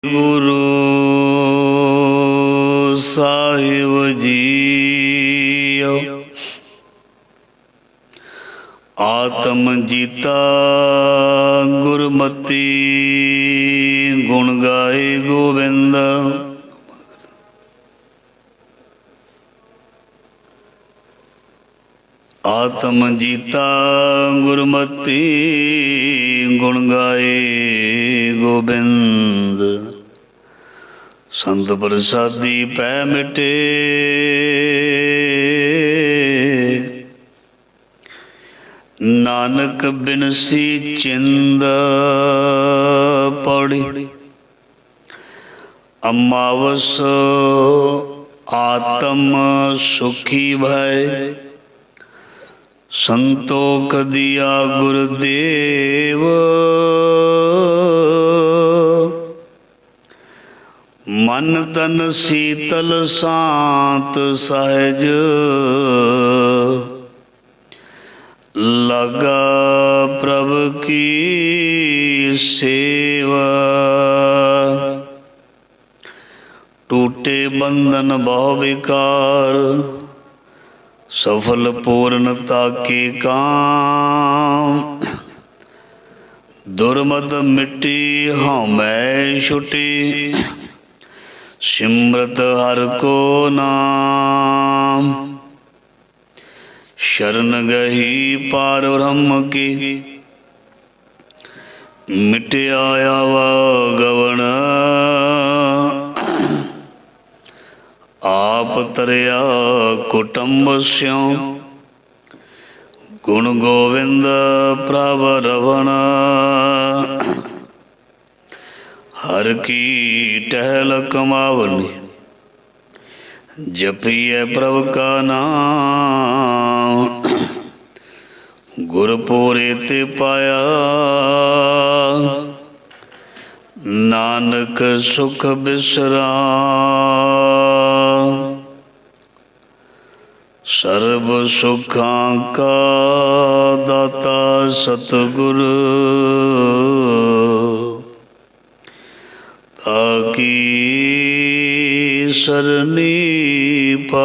गुरु साहिब जीओ आत्म जीता गुरमति गुण गाए गोविंद। आत्म जीता गुरमति गुण गाए गोबिंद। संत प्रसादी पै मिटे नानक बिनसी चिंद पौड़ी। अमावस आत्म सुखी भय संतोख दिया गुरुदेव। मन तन शीतल शांत सहज लगा प्रभु की सेवा। टूटे बंधन बहु विकार सफल पूर्णता के काम। दुर्मत मिट्टी हाँ मैं छुटी सिमरत हर को नाम। शरण गही पार ब्रह्म की मिट आया गवन। आप तरया कुटुंब स्यों गुण गोविंद प्रभ रवण। हर की टहल कमावनी जपिए प्रभु का नाम। गुरपुरे ते पाया नानक सुख बिसराम। सर्व सुखां का दाता सतगुरु ताकी सरनी पाय।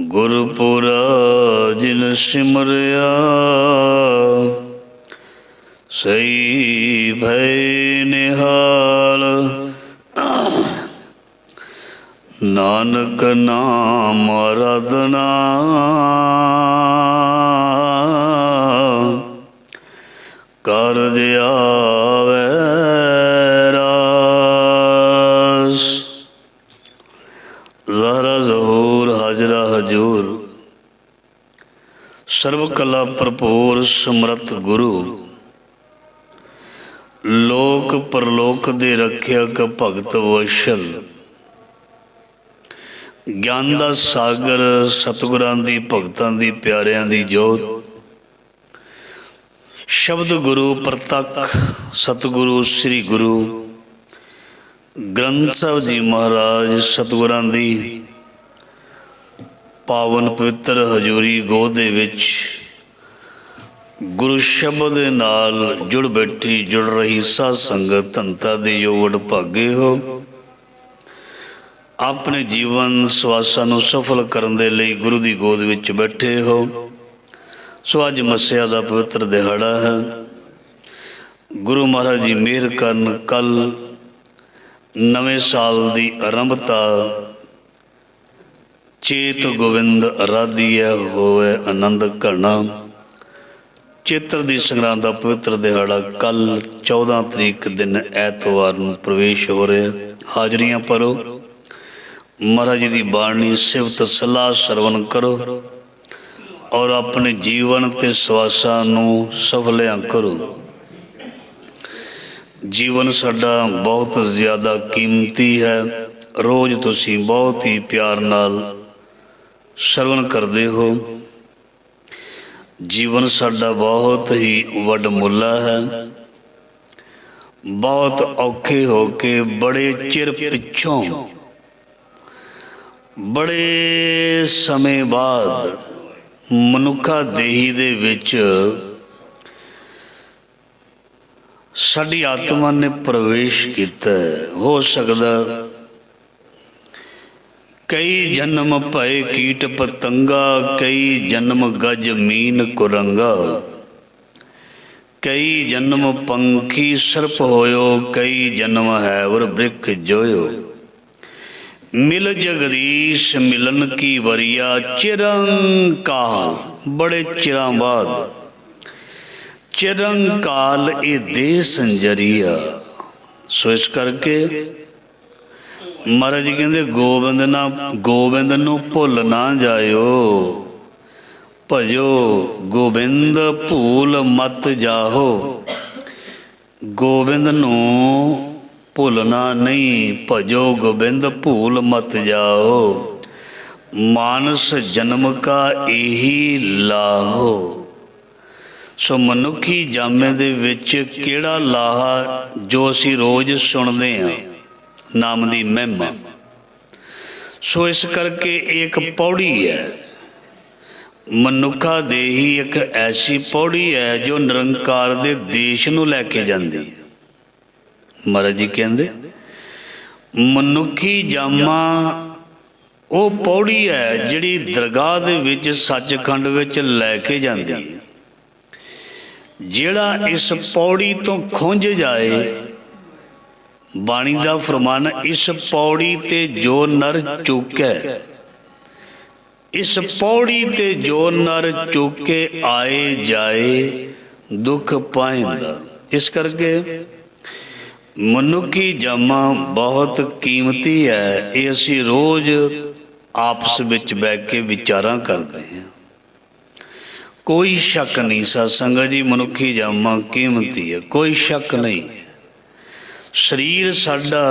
गुरपुरा जिन सिमरया सही भय निहाल। नानक नाम आराधना कर दियावे रास। ज़हरा ज़हूर हाजरा हजूर सर्व कला भरपूर समरथ गुरु। लोक परलोक दे रखियक भगत वशल। ज्ञान दा सागर सतगुरां दी भगतां दी प्यारियां दी जोत। शब्द गुरु प्रतख सतगुरु श्री गुरु ग्रंथ साहब जी महाराज सतगुरां दी पावन पवित्र हजूरी गोद दे विच गुरु शब्द दे नाल जुड़ बैठी जुड़ रही साध संगत धनता दे योवड़ भागे हो। अपने जीवन सवासां नूं सफल करन दे लई गुरु दी गोद विच बैठे हो। सो अज मस्सिया का पवित्र दिहाड़ा है। गुरु महाराज जी मेहर करन कल नवे साल की आरंभता चेत गोविंद आराधिया होवे आनंद घना। चेत्र दी संगरांद का पवित्र दिहाड़ा कल 14 तरीक दिन ऐतवार नूं प्रवेश हो रहा। हाजरियां भरो महाराज जी की बाणी सिफत सलाह सरवण करो और अपने जीवन ते सवासां नूं सफलियां करो। जीवन साडा बहुत ज़्यादा कीमती है। रोज़ तुसीं बहुत ही प्यार नाल सरवण करदे हो। जीवन साडा बहुत ही वडमुला है। बहुत औखे होके बड़े चिर पिछों बड़े समय बाद मनुखा देही दे विच साडी आत्मा ने प्रवेश किया। हो सकता कई जन्म भय कीट पतंगा, कई जन्म गज मीन कुरंगा, कई जन्म पंखी सर्प होयो, कई जन्म हैवर वृक्ष जोयो। मिल जगदीश मिलन की वरिया, चिरंकाल बड़े चिरां बाद, चिरंकाल ये देह संजरिया। सो इस करके महाराज जी कहते गोबिंद नू भुल ना जायो, भजो गोबिंद भूल मत जाहो। गोबिंद नू भुलना नहीं, भजो गोबिंद भूल मत जाओ। मानस जन्म का यही लाहो। सो मनुखी जामे दे विच किहड़ा लाहा जो असी रोज़ सुनते हैं, नाम दी महिमा। सो इस करके एक पौड़ी है मनुखा दे ही, एक ऐसी पौड़ी है जो निरंकार दे देश नू लैके जाती है। महाराज जी कहते मनुखी जामा वो पौड़ी है जिहड़ी दरगाह दे विच सचखंड विच लैके जाती है। जिहड़ा इस पौड़ी तो खुंझ जाए, बाणी दा फरमान, इस पौड़ी ते जो नर चुके, इस पौड़ी ते जो नर चुके आए जाए दुख पाएंदा। इस करके मनुखी जामा बहुत कीमती है। ये असी रोज़ आपस विच बैठ के विचारां करते हैं। कोई शक नहीं सत्संग जी, मनुखी जामा कीमती है, कोई शक नहीं। शरीर साडा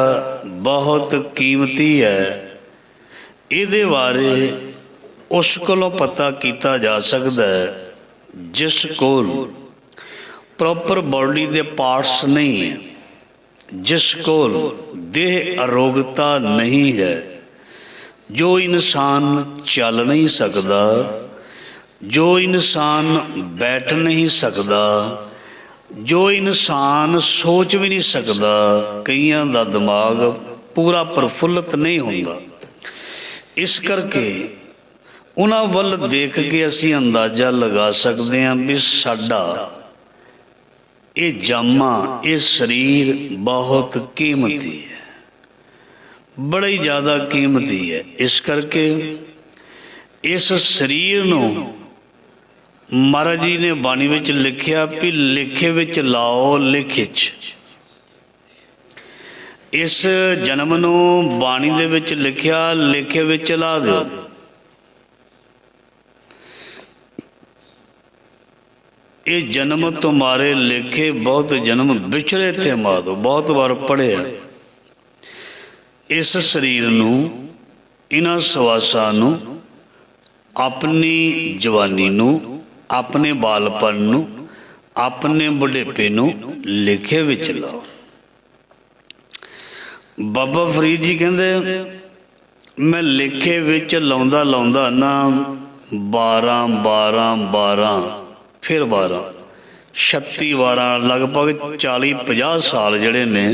बहुत कीमती है। इहदे बारे उस कोलों पता किया जा सकता है जिस कोल प्रॉपर बॉडी के पार्ट्स नहीं है, जिस कोल देह अरोगता नहीं है, जो इंसान चल नहीं सकता, जो इंसान बैठ नहीं सकता, जो इंसान सोच भी नहीं सकता। कईयां दा दिमाग पूरा प्रफुल्लित नहीं होता। इस करके उन्हां वल देख के असी अंदाज़ा लगा सकते हैं भी साडा ये जामा, ये शरीर बहुत कीमती है, बड़ा ही ज़्यादा कीमती है। इस करके इस शरीर नू महाराज जी ने बाणी विच लिखिया भी लेखे विच लाओ लेखे च। इस जन्म नू बाणी दे विच लिखिया लेखे विच ला दो। ये जन्म तुम्हारे लेखे बहुत जन्म विछड़े थे माधो, बहुत बार पढ़े। इस शरीर नू, इन्हां सवासां नू, अपनी जवानी नू, अपने बालपन नू, अपने बुढ़ेपे नू लेखे विच लाओ। बाबा फरीद जी कहते मैं लेखे विच लाउंदा लाउंदा ना 12 फिर 12 36 12 लगभग 40-50 साल जड़े ने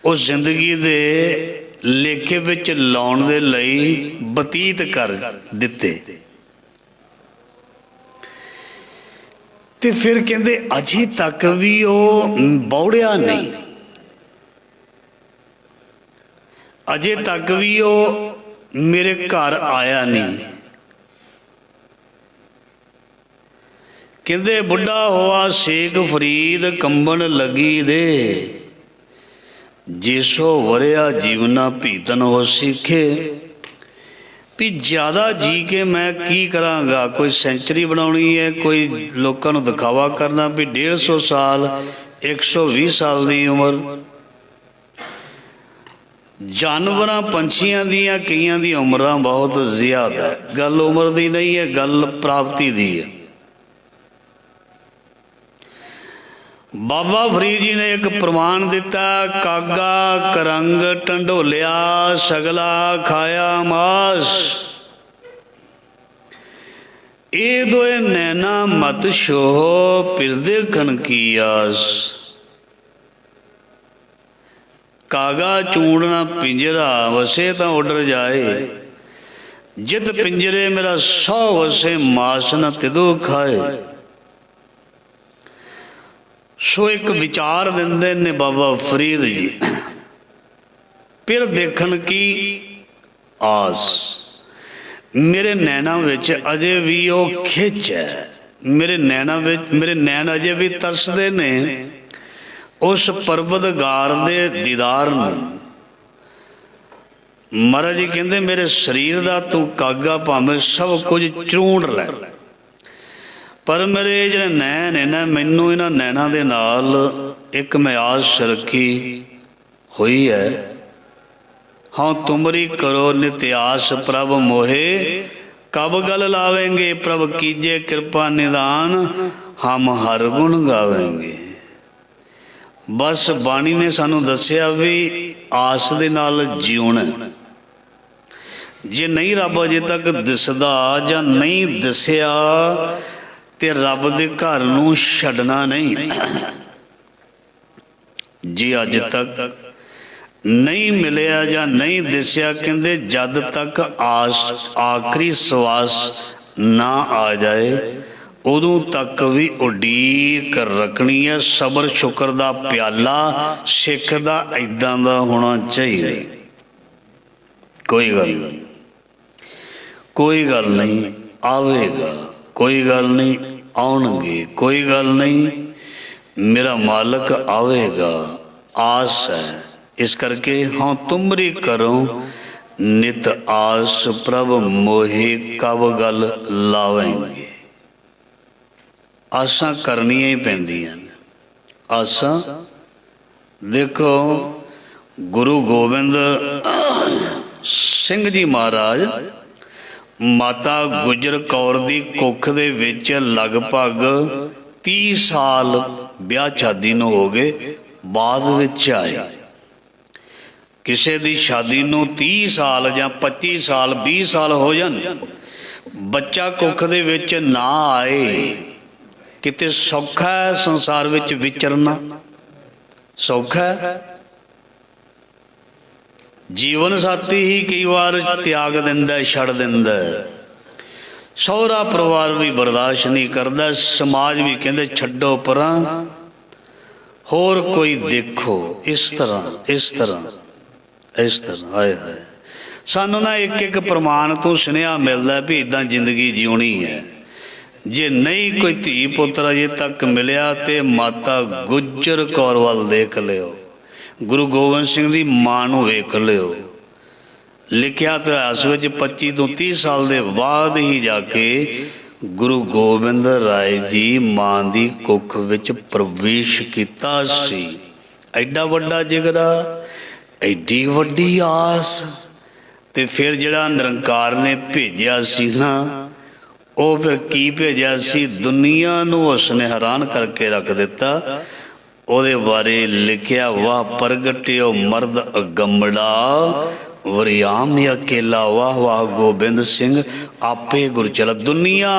उस जिंदगी दे लेखे विच लाउण दे लई बतीत कर दिते। ते फिर कहते अजे तक भी वो बौड़िया नहीं, अजे तक भी वो मेरे घर आया नहीं। कहते बुढ़ा हुआ शेख फरीद कंबन लगी दे, जिसो वरिया जीवना भीतन हो सीखे। भी ज़्यादा जी के मैं की करांगा, कोई सेंचुरी बनानी है, कोई लोगों को दिखावा करना भी 150 साल 120 साल की उम्र। जानवरां पंछियां दियां कईयां दी उम्रां बहुत ज़्यादा है, गल उम्र की नहीं है, गल प्राप्ति की है। बाबा फरीद जी ने एक प्रमाण दिता, कागा करंग ढंडोलिया सगला खाया मास, ये दोए नैना मत छोहो फिर देखन की आस। ਕਾਗਾ ਚੂੰਡਣਾ ਪਿੰਜਰਾ, ਵਸੇ ਤਾਂ ਉੱਡਰ ਜਾਏ। ਜਿਤ ਪਿੰਜਰੇ ਮੇਰਾ ਸੌ ਵਸੇ, ਮਾਸ ਨਾ ਤਿਦੋ ਖਾਏ। ਸੋ ਇੱਕ ਵਿਚਾਰ ਦਿੰਦੇ ਨੇ ਬਾਬਾ ਫਰੀਦ ਜੀ, ਫਿਰ ਦੇਖਣ ਕੀ ਆਸ। ਮੇਰੇ ਨੈਣਾਂ ਵਿੱਚ ਅਜੇ ਵੀ ਉਹ ਖਿੱਚ ਹੈ, ਮੇਰੇ ਨੈਣ ਅਜੇ ਵੀ ਤਰਸਦੇ ਨੇ ਉਸ ਪਰਵਤਗਾਰ ਦੇ ਦੀਦਾਰ ਨੂੰ। ਮਹਾਰਾਜ ਜੀ ਕਹਿੰਦੇ ਮੇਰੇ ਸਰੀਰ ਦਾ ਤੂੰ ਕਾਗਾ ਭਾਵੇਂ ਸਭ ਕੁਝ ਚੂੰਡ ਲੈ, ਪਰ ਮੇਰੇ ਜਿਹੜੇ ਨੈਣ ਨੇ ਨਾ, ਮੈਨੂੰ ਇਹਨਾਂ ਨੈਣਾਂ ਦੇ ਨਾਲ ਇੱਕ ਮੈਂ ਆਸ ਰੱਖੀ ਹੋਈ ਹੈ। ਹਾਂ ਤੁਮਰੀ ਕਰੋ ਨਿਤ ਆਸ ਪ੍ਰਭ ਮੋਹੇ, ਕਬ ਗਲ ਲਾਵੇਂਗੇ ਪ੍ਰਭ ਕੀਜੇ ਕਿਰਪਾ ਨਿਦਾਨ, ਹਮ ਹਰ ਗੁਣ ਗਾਵੇਂਗੇ। ਬਸ ਬਾਣੀ ਨੇ ਸਾਨੂੰ ਦੱਸਿਆ ਵੀ ਆਸ ਦੇ ਨਾਲ ਜਿਉਣਾ। ਜੇ ਨਹੀਂ ਰੱਬ ਅਜੇ ਤੱਕ ਦਿਸਦਾ ਜਾਂ ਨਹੀਂ ਦਿਸਿਆ ਤੇ ਰੱਬ ਦੇ ਘਰ ਨੂੰ ਛੱਡਣਾ ਨਹੀਂ। ਜੇ ਅੱਜ ਤੱਕ ਨਹੀਂ ਮਿਲਿਆ ਜਾਂ ਨਹੀਂ ਦਿਸਿਆ, ਕਹਿੰਦੇ ਜਦ ਤੱਕ ਆਖਰੀ ਸਵਾਸ ਨਾ ਆ ਜਾਏ ਉਦੋਂ ਤੱਕ ਵੀ ਉਡੀਕ ਰੱਖਣੀ ਹੈ। ਸਬਰ ਸ਼ੁਕਰ ਦਾ ਪਿਆਲਾ ਸਿੱਖ ਦਾ ਇੱਦਾਂ ਦਾ ਹੋਣਾ ਚਾਹੀਦਾ। ਕੋਈ ਗੱਲ ਨਹੀਂ, ਕੋਈ ਗੱਲ ਨਹੀਂ, ਆਵੇਗਾ, ਕੋਈ ਗੱਲ ਨਹੀਂ, ਆਉਣਗੇ, ਕੋਈ ਗੱਲ ਨਹੀਂ, ਮੇਰਾ ਮਾਲਕ ਆਵੇਗਾ, ਆਸ ਹੈ। ਇਸ ਕਰਕੇ ਹਾਂ ਤੁਮਰੀ ਕਰੋ ਨਿਤ ਆਸ ਪ੍ਰਭ ਮੋਹੇ, ਕਬ ਗਲ ਲਾਵੇਂਗੇ। ਆਸਾਂ ਕਰਨੀਆਂ ਹੀ ਪੈਂਦੀਆਂ ਨੇ। ਆਸਾਂ ਦੇਖੋ, ਗੁਰੂ ਗੋਬਿੰਦ ਸਿੰਘ ਜੀ ਮਹਾਰਾਜ ਮਾਤਾ ਗੁਜਰ ਕੌਰ ਦੀ ਕੁੱਖ ਦੇ ਵਿੱਚ ਲਗਭਗ 30 ਸਾਲ ਵਿਆਹ ਸ਼ਾਦੀ ਨੂੰ ਹੋ ਗਏ, ਬਾਅਦ ਵਿੱਚ ਆਏ। ਕਿਸੇ ਦੀ ਸ਼ਾਦੀ ਨੂੰ 30 ਸਾਲ ਜਾਂ 25 ਸਾਲ 20 ਸਾਲ ਹੋ ਜਾਣ, ਬੱਚਾ ਕੁੱਖ ਦੇ ਵਿੱਚ ਨਾ ਆਏ, ਕਿਤੇ ਸੌਖਾ ਹੈ ਸੰਸਾਰ ਵਿੱਚ ਵਿਚਰਨਾ? ਸੌਖਾ ਹੈ? ਜੀਵਨ ਸਾਥੀ ਹੀ ਕਈ ਵਾਰ ਤਿਆਗ ਦਿੰਦਾ, ਛੱਡ ਦਿੰਦਾ। ਸਹੁਰਾ ਪਰਿਵਾਰ ਵੀ ਬਰਦਾਸ਼ਤ ਨਹੀਂ ਕਰਦਾ, ਸਮਾਜ ਵੀ ਕਹਿੰਦੇ ਛੱਡੋ ਪਰਾਂ, ਹੋਰ ਕੋਈ ਦੇਖੋ। ਇਸ ਤਰ੍ਹਾਂ ਆਏ ਹਾਏ। ਸਾਨੂੰ ਨਾ ਇੱਕ ਇੱਕ ਪ੍ਰਮਾਣ ਤੋਂ ਸੁਨੇਹਾ ਮਿਲਦਾ ਵੀ ਇੱਦਾਂ ਜ਼ਿੰਦਗੀ ਜਿਉਣੀ ਹੈ। ਜੇ ਨਹੀਂ ਕੋਈ ਧੀ ਪੁੱਤਰ ਅਜੇ ਤੱਕ ਮਿਲਿਆ ਤੇ ਮਾਤਾ ਗੁਜਰ ਕੌਰ ਵੱਲ ਦੇਖ ਲਿਓ, ਗੁਰੂ ਗੋਬਿੰਦ ਸਿੰਘ ਦੀ ਮਾਂ ਨੂੰ ਵੇਖ ਲਿਓ। ਲਿਖਿਆ ਇਤਿਹਾਸ ਵਿੱਚ 25 ਤੋਂ 30 ਸਾਲ ਦੇ ਬਾਅਦ ਹੀ ਜਾ ਕੇ ਗੁਰੂ ਗੋਬਿੰਦ ਰਾਏ ਜੀ ਮਾਂ ਦੀ ਕੁੱਖ ਵਿੱਚ ਪ੍ਰਵੇਸ਼ ਕੀਤਾ ਸੀ। ਐਡਾ ਵੱਡਾ ਜਿਗਰਾ, ਐਡੀ ਵੱਡੀ ਆਸ। ਤੇ ਫਿਰ ਜਿਹੜਾ ਨਿਰੰਕਾਰ ਨੇ ਭੇਜਿਆ ਸੀ ਨਾ, ਉਹ ਫਿਰ ਕੀ ਭੇਜਿਆ ਸੀ? ਦੁਨੀਆ ਨੂੰ ਉਸਨੇ ਹੈਰਾਨ ਕਰਕੇ ਰੱਖ ਦਿੱਤਾ। ਉਹਦੇ ਬਾਰੇ ਲਿਖਿਆ, ਵਾਹ ਪ੍ਰਗਟਿਓ ਮਰਦ ਅਗੰਮੜਾ, ਵਰਿਆਮ ਅਕੇਲਾ, ਵਾਹ ਵਾਹ ਗੋਬਿੰਦ ਸਿੰਘ ਆਪੇ ਗੁਰ ਚਲਾ। ਦੁਨੀਆ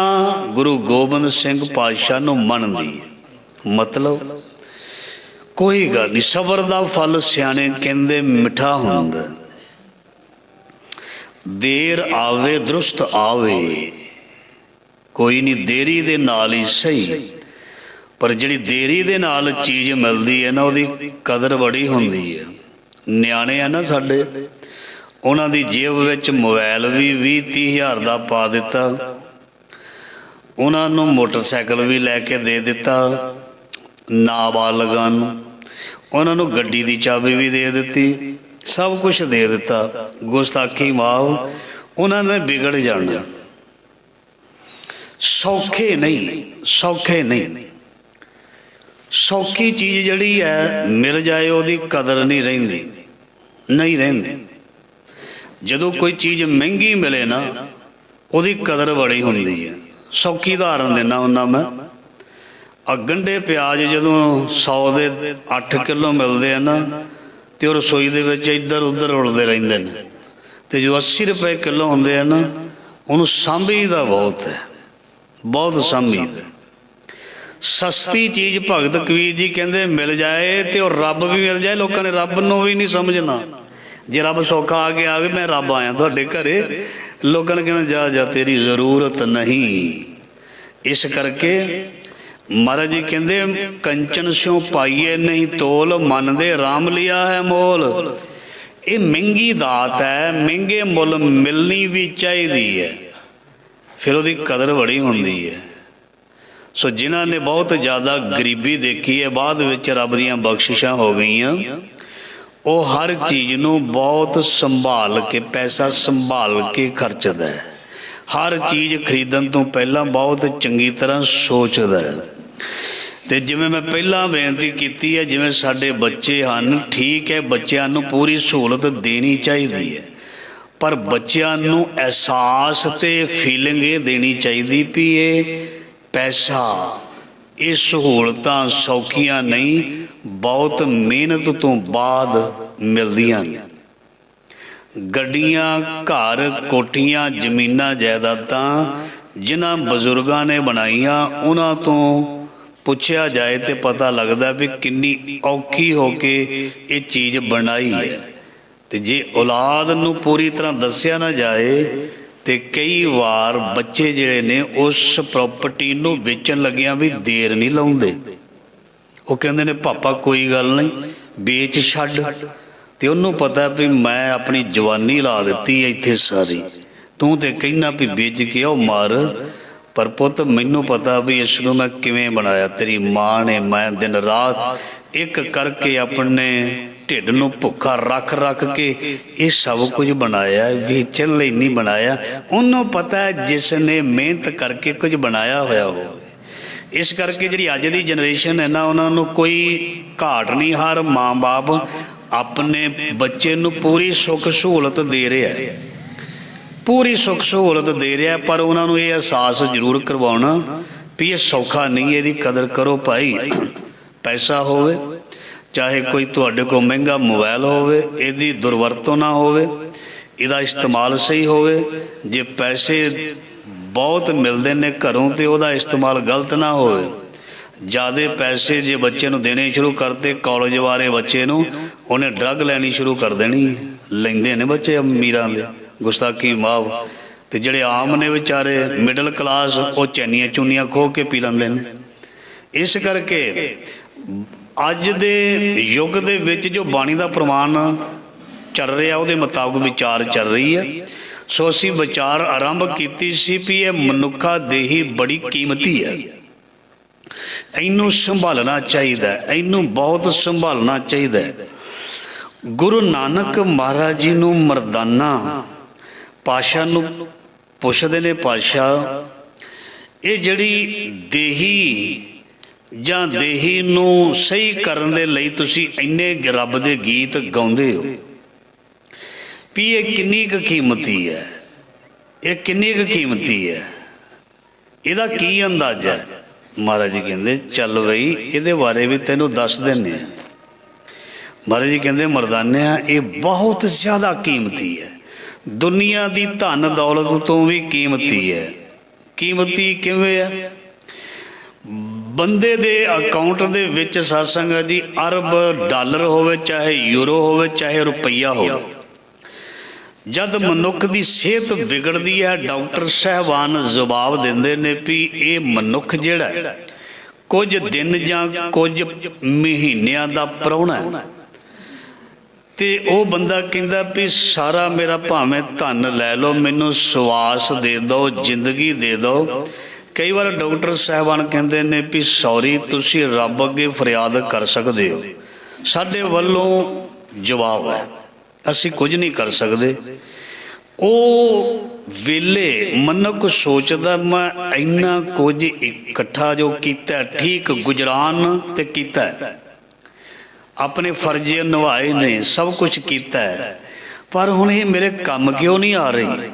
ਗੁਰੂ ਗੋਬਿੰਦ ਸਿੰਘ ਪਾਤਸ਼ਾਹ ਨੂੰ ਮੰਨਦੀ। ਮਤਲਬ ਕੋਈ ਗੱਲ ਨਹੀਂ, ਸਬਰ ਦਾ ਫਲ ਸਿਆਣੇ ਕਹਿੰਦੇ ਮਿੱਠਾ ਹੁੰਦਾ। ਦੇਰ ਆਵੇ ਦਰੁਸਤ ਆਵੇ, ਕੋਈ ਨਹੀਂ, ਦੇਰੀ ਦੇ ਨਾਲ ਹੀ ਸਹੀ। ਪਰ ਜਿਹੜੀ ਦੇਰੀ ਦੇ ਨਾਲ ਚੀਜ਼ ਮਿਲਦੀ ਹੈ ਨਾ, ਉਹਦੀ ਕਦਰ ਬੜੀ ਹੁੰਦੀ ਹੈ। ਨਿਆਣੇ ਆ ਨਾ ਸਾਡੇ, ਉਹਨਾਂ ਦੀ ਜੇਬ ਵਿੱਚ ਮੋਬਾਈਲ ਵੀ 20-30 ਹਜ਼ਾਰ ਦਾ ਪਾ ਦਿੱਤਾ, ਉਹਨਾਂ ਨੂੰ ਮੋਟਰਸਾਈਕਲ ਵੀ ਲੈ ਕੇ ਦੇ ਦਿੱਤਾ ਨਾਬਾਲਗਾਂ ਨੂੰ, ਉਹਨਾਂ ਨੂੰ ਗੱਡੀ ਦੀ ਚਾਬੀ ਵੀ ਦੇ ਦਿੱਤੀ, ਸਭ ਕੁਛ ਦੇ ਦਿੱਤਾ। ਗੁਸਤਾਖੀ ਮਾਫ, ਉਹਨਾਂ ਨੇ ਵਿਗੜ ਜਾਣਾ। ਸੌਖੇ ਨਹੀਂ, ਸੌਖੇ ਨਹੀਂ। ਸੌਖੀ ਚੀਜ਼ ਜਿਹੜੀ ਹੈ ਮਿਲ ਜਾਏ, ਉਹਦੀ ਕਦਰ ਨਹੀਂ ਰਹਿੰਦੀ, ਨਹੀਂ ਰਹਿੰਦੀ। ਜਦੋਂ ਕੋਈ ਚੀਜ਼ ਮਹਿੰਗੀ ਮਿਲੇ ਨਾ, ਉਹਦੀ ਕਦਰ ਬੜੀ ਹੁੰਦੀ ਹੈ। ਸੌਖੀ ਉਦਾਹਰਨ ਦਿੰਦਾ ਹੁੰਦਾ ਮੈਂ, ਆ ਗੰਢੇ ਪਿਆਜ਼ ਜਦੋਂ 100 ਦੇ 8 ਕਿਲੋ ਮਿਲਦੇ ਆ ਨਾ, ਤੇ ਉਹ ਰਸੋਈ ਦੇ ਵਿੱਚ ਇੱਧਰ ਉੱਧਰ ਉਲਦੇ ਰਹਿੰਦੇ ਨੇ। ਤੇ ਜੋ 80 ਰੁਪਏ ਕਿਲੋ ਹੁੰਦੇ ਆ ਨਾ, ਉਹਨੂੰ ਸਾਂਭੀ ਦਾ ਬਹੁਤ ਹੈ, ਬਹੁਤ ਸਾਂਭੀ ਦਾ। सस्ती चीज़ भगत कबीर जी कहते मिल जाए तो रब भी मिल जाए, लोगों ने रब नूं भी नहीं समझना। जे रब सौखा आ गया मैं रब आया तुहाडे घरे, लोगों ने कहना जा जा तेरी ज़रूरत नहीं। इस करके महाराज जी कहते कंचन स्यों पाइए नहीं तोल, मन दे राम लिया है मोल। ये महंगी दात है, महंगे मुल मिलनी भी चाहिए है, फिर उसकी कदर बड़ी होंदी है। सो जिन्हों ने बहुत ज़्यादा गरीबी देखी है, बाद विच रब दीयां बख्शिशां हो गई, वो हर चीज़ नूं बहुत संभाल के, पैसा संभाल के खर्चदा है। हर चीज़ खरीदण तो पहला बहुत चंगी तरह सोचदा है। तो जिवें मैं पहला बेनती की है, जिवें साडे बच्चे हैं, ठीक है बच्चों नूं पूरी सहूलत देनी चाहिए है, पर बच्चों नूं एहसास ते फीलिंग ये देनी चाहिए भी ये पैसा, ये सहूलतां सौखियां नहीं, बहुत मेहनत तो बाद मिलदियां ने। गड्डियां, घर, कोठियां, जमीनां, जायदादां जिन्हां बजुर्गां ने बनाईयां, उन्हां तो पुछया जाए तो पता लगता भी किन्नी औखी होके ये चीज़ बनाई है। तो जे औलाद नूं पूरी तरह दस्या ना जाए तो कई बार बच्चे जिहड़े ने उस प्रॉपर्टी नूं वेचण लगियां भी देर नहीं लाउंदे। वो कहंदे ने पापा कोई गल नहीं बेच छड्ड, तो उन्होंने पता भी मैं अपनी जवानी ला दी इत्थे सारी, तू तो कहना भी बेच के आओ मार, पर पुत मैनू पता भी इसनूं मैं किवें बनाया। तेरी माँ ने मैं दिन रात एक करके अपने ढिड नूं भुखा रख रख के ये सब कुछ बनाया, वेचण लई नहीं बनाया। उन्होंने पता है जिसने मेहनत करके कुछ बनाया होया हो। इस करके जिहड़ी अज दी जनरेशन है ना, उन्होंने कोई घाट नहीं, हर माँ बाप अपने बच्चे नूं पूरी सुख सहूलत दे रहा है, पूरी सुख सहूलत दे रहा है, पर उन्होंने ये एहसास जरूर करवाना भी ये सौखा नहीं, इसकी कदर करो भाई। पैसा होवे चाहे कोई तुहाडे कोल महंगा मोबाइल होवे, इसकी दुरवरतों ना होवे, इसका इस्तेमाल सही होवे। जे पैसे बहुत मिलते हैं घरों तो वह इस्तेमाल गलत ना होवे। ज़्यादा पैसे जे बच्चे नूं देने शुरू करते, कॉलेज वाले बच्चे नूं उन्हें ड्रग लैनी शुरू कर देनी, लेंदे ने बच्चे अमीरां दे, गुस्ताखी माफ। तो जिहड़े आम ने बेचारे मिडल क्लास, वो चैनियां चुनियां खो के पी लेंदे ने। इस करके अज दे युग दे विच जो बाणी दा प्रमाण चल रहा उहदे मुताबिक विचार चल रही है। सो असीं विचार आरंभ कीती सी भी ये मनुखा देही बड़ी कीमती है, इनू संभालना चाहिए, इनू बहुत संभालना चाहिए। गुरु नानक महाराज जी नूं मरदाना पाशा नूं पुछदे ने, पाशा ये जिहड़ी देही जां देही नूं सही करन दे लई तुसीं इन्ने रब दे गीत गाउंदे हो भी ये किन्नी क कीमती है, ये किन्नी क कीमती है, इहदा की अंदाजा है? महाराज जी कहंदे चल बई इहदे बारे भी तैनूं दस दिंदे आ। महाराज जी कहंदे मरदानिया ये बहुत ज़्यादा कीमती है, दुनिया की धन दौलत तो भी कीमती है। कीमती किवें है? बंदे दे अकाउंट दे विच सत्संग जी अरब डॉलर होवे, चाहे यूरो होवे, चाहे रुपया हो, जद मनुख की सेहत बिगड़ती है, डॉक्टर साहबान जवाब देंदे ने भी ये मनुख जिहड़ा कुछ दिन जां कुछ महीनियां दा प्राहुणा है, ते वो बंदा कहंदा भी सारा मेरा भावें धन लै लो, मैनू सवास दे दो, जिंदगी दे दो। कई बार डॉक्टर साहबान कहते ने भी सॉरी तुसी रब अगे फरियाद कर सकते हो, साडे वल्लों जवाब है, असी कुछ नहीं कर सकते। ओ वेले मनुख सोचदा मैं इन्ना कुछ इकट्ठा जो कीता ठीक गुजरान ते कीता है, अपने फर्जे निभाए ने, सब कुछ कीता है, पर हुण ये मेरे काम क्यों नहीं आ रही,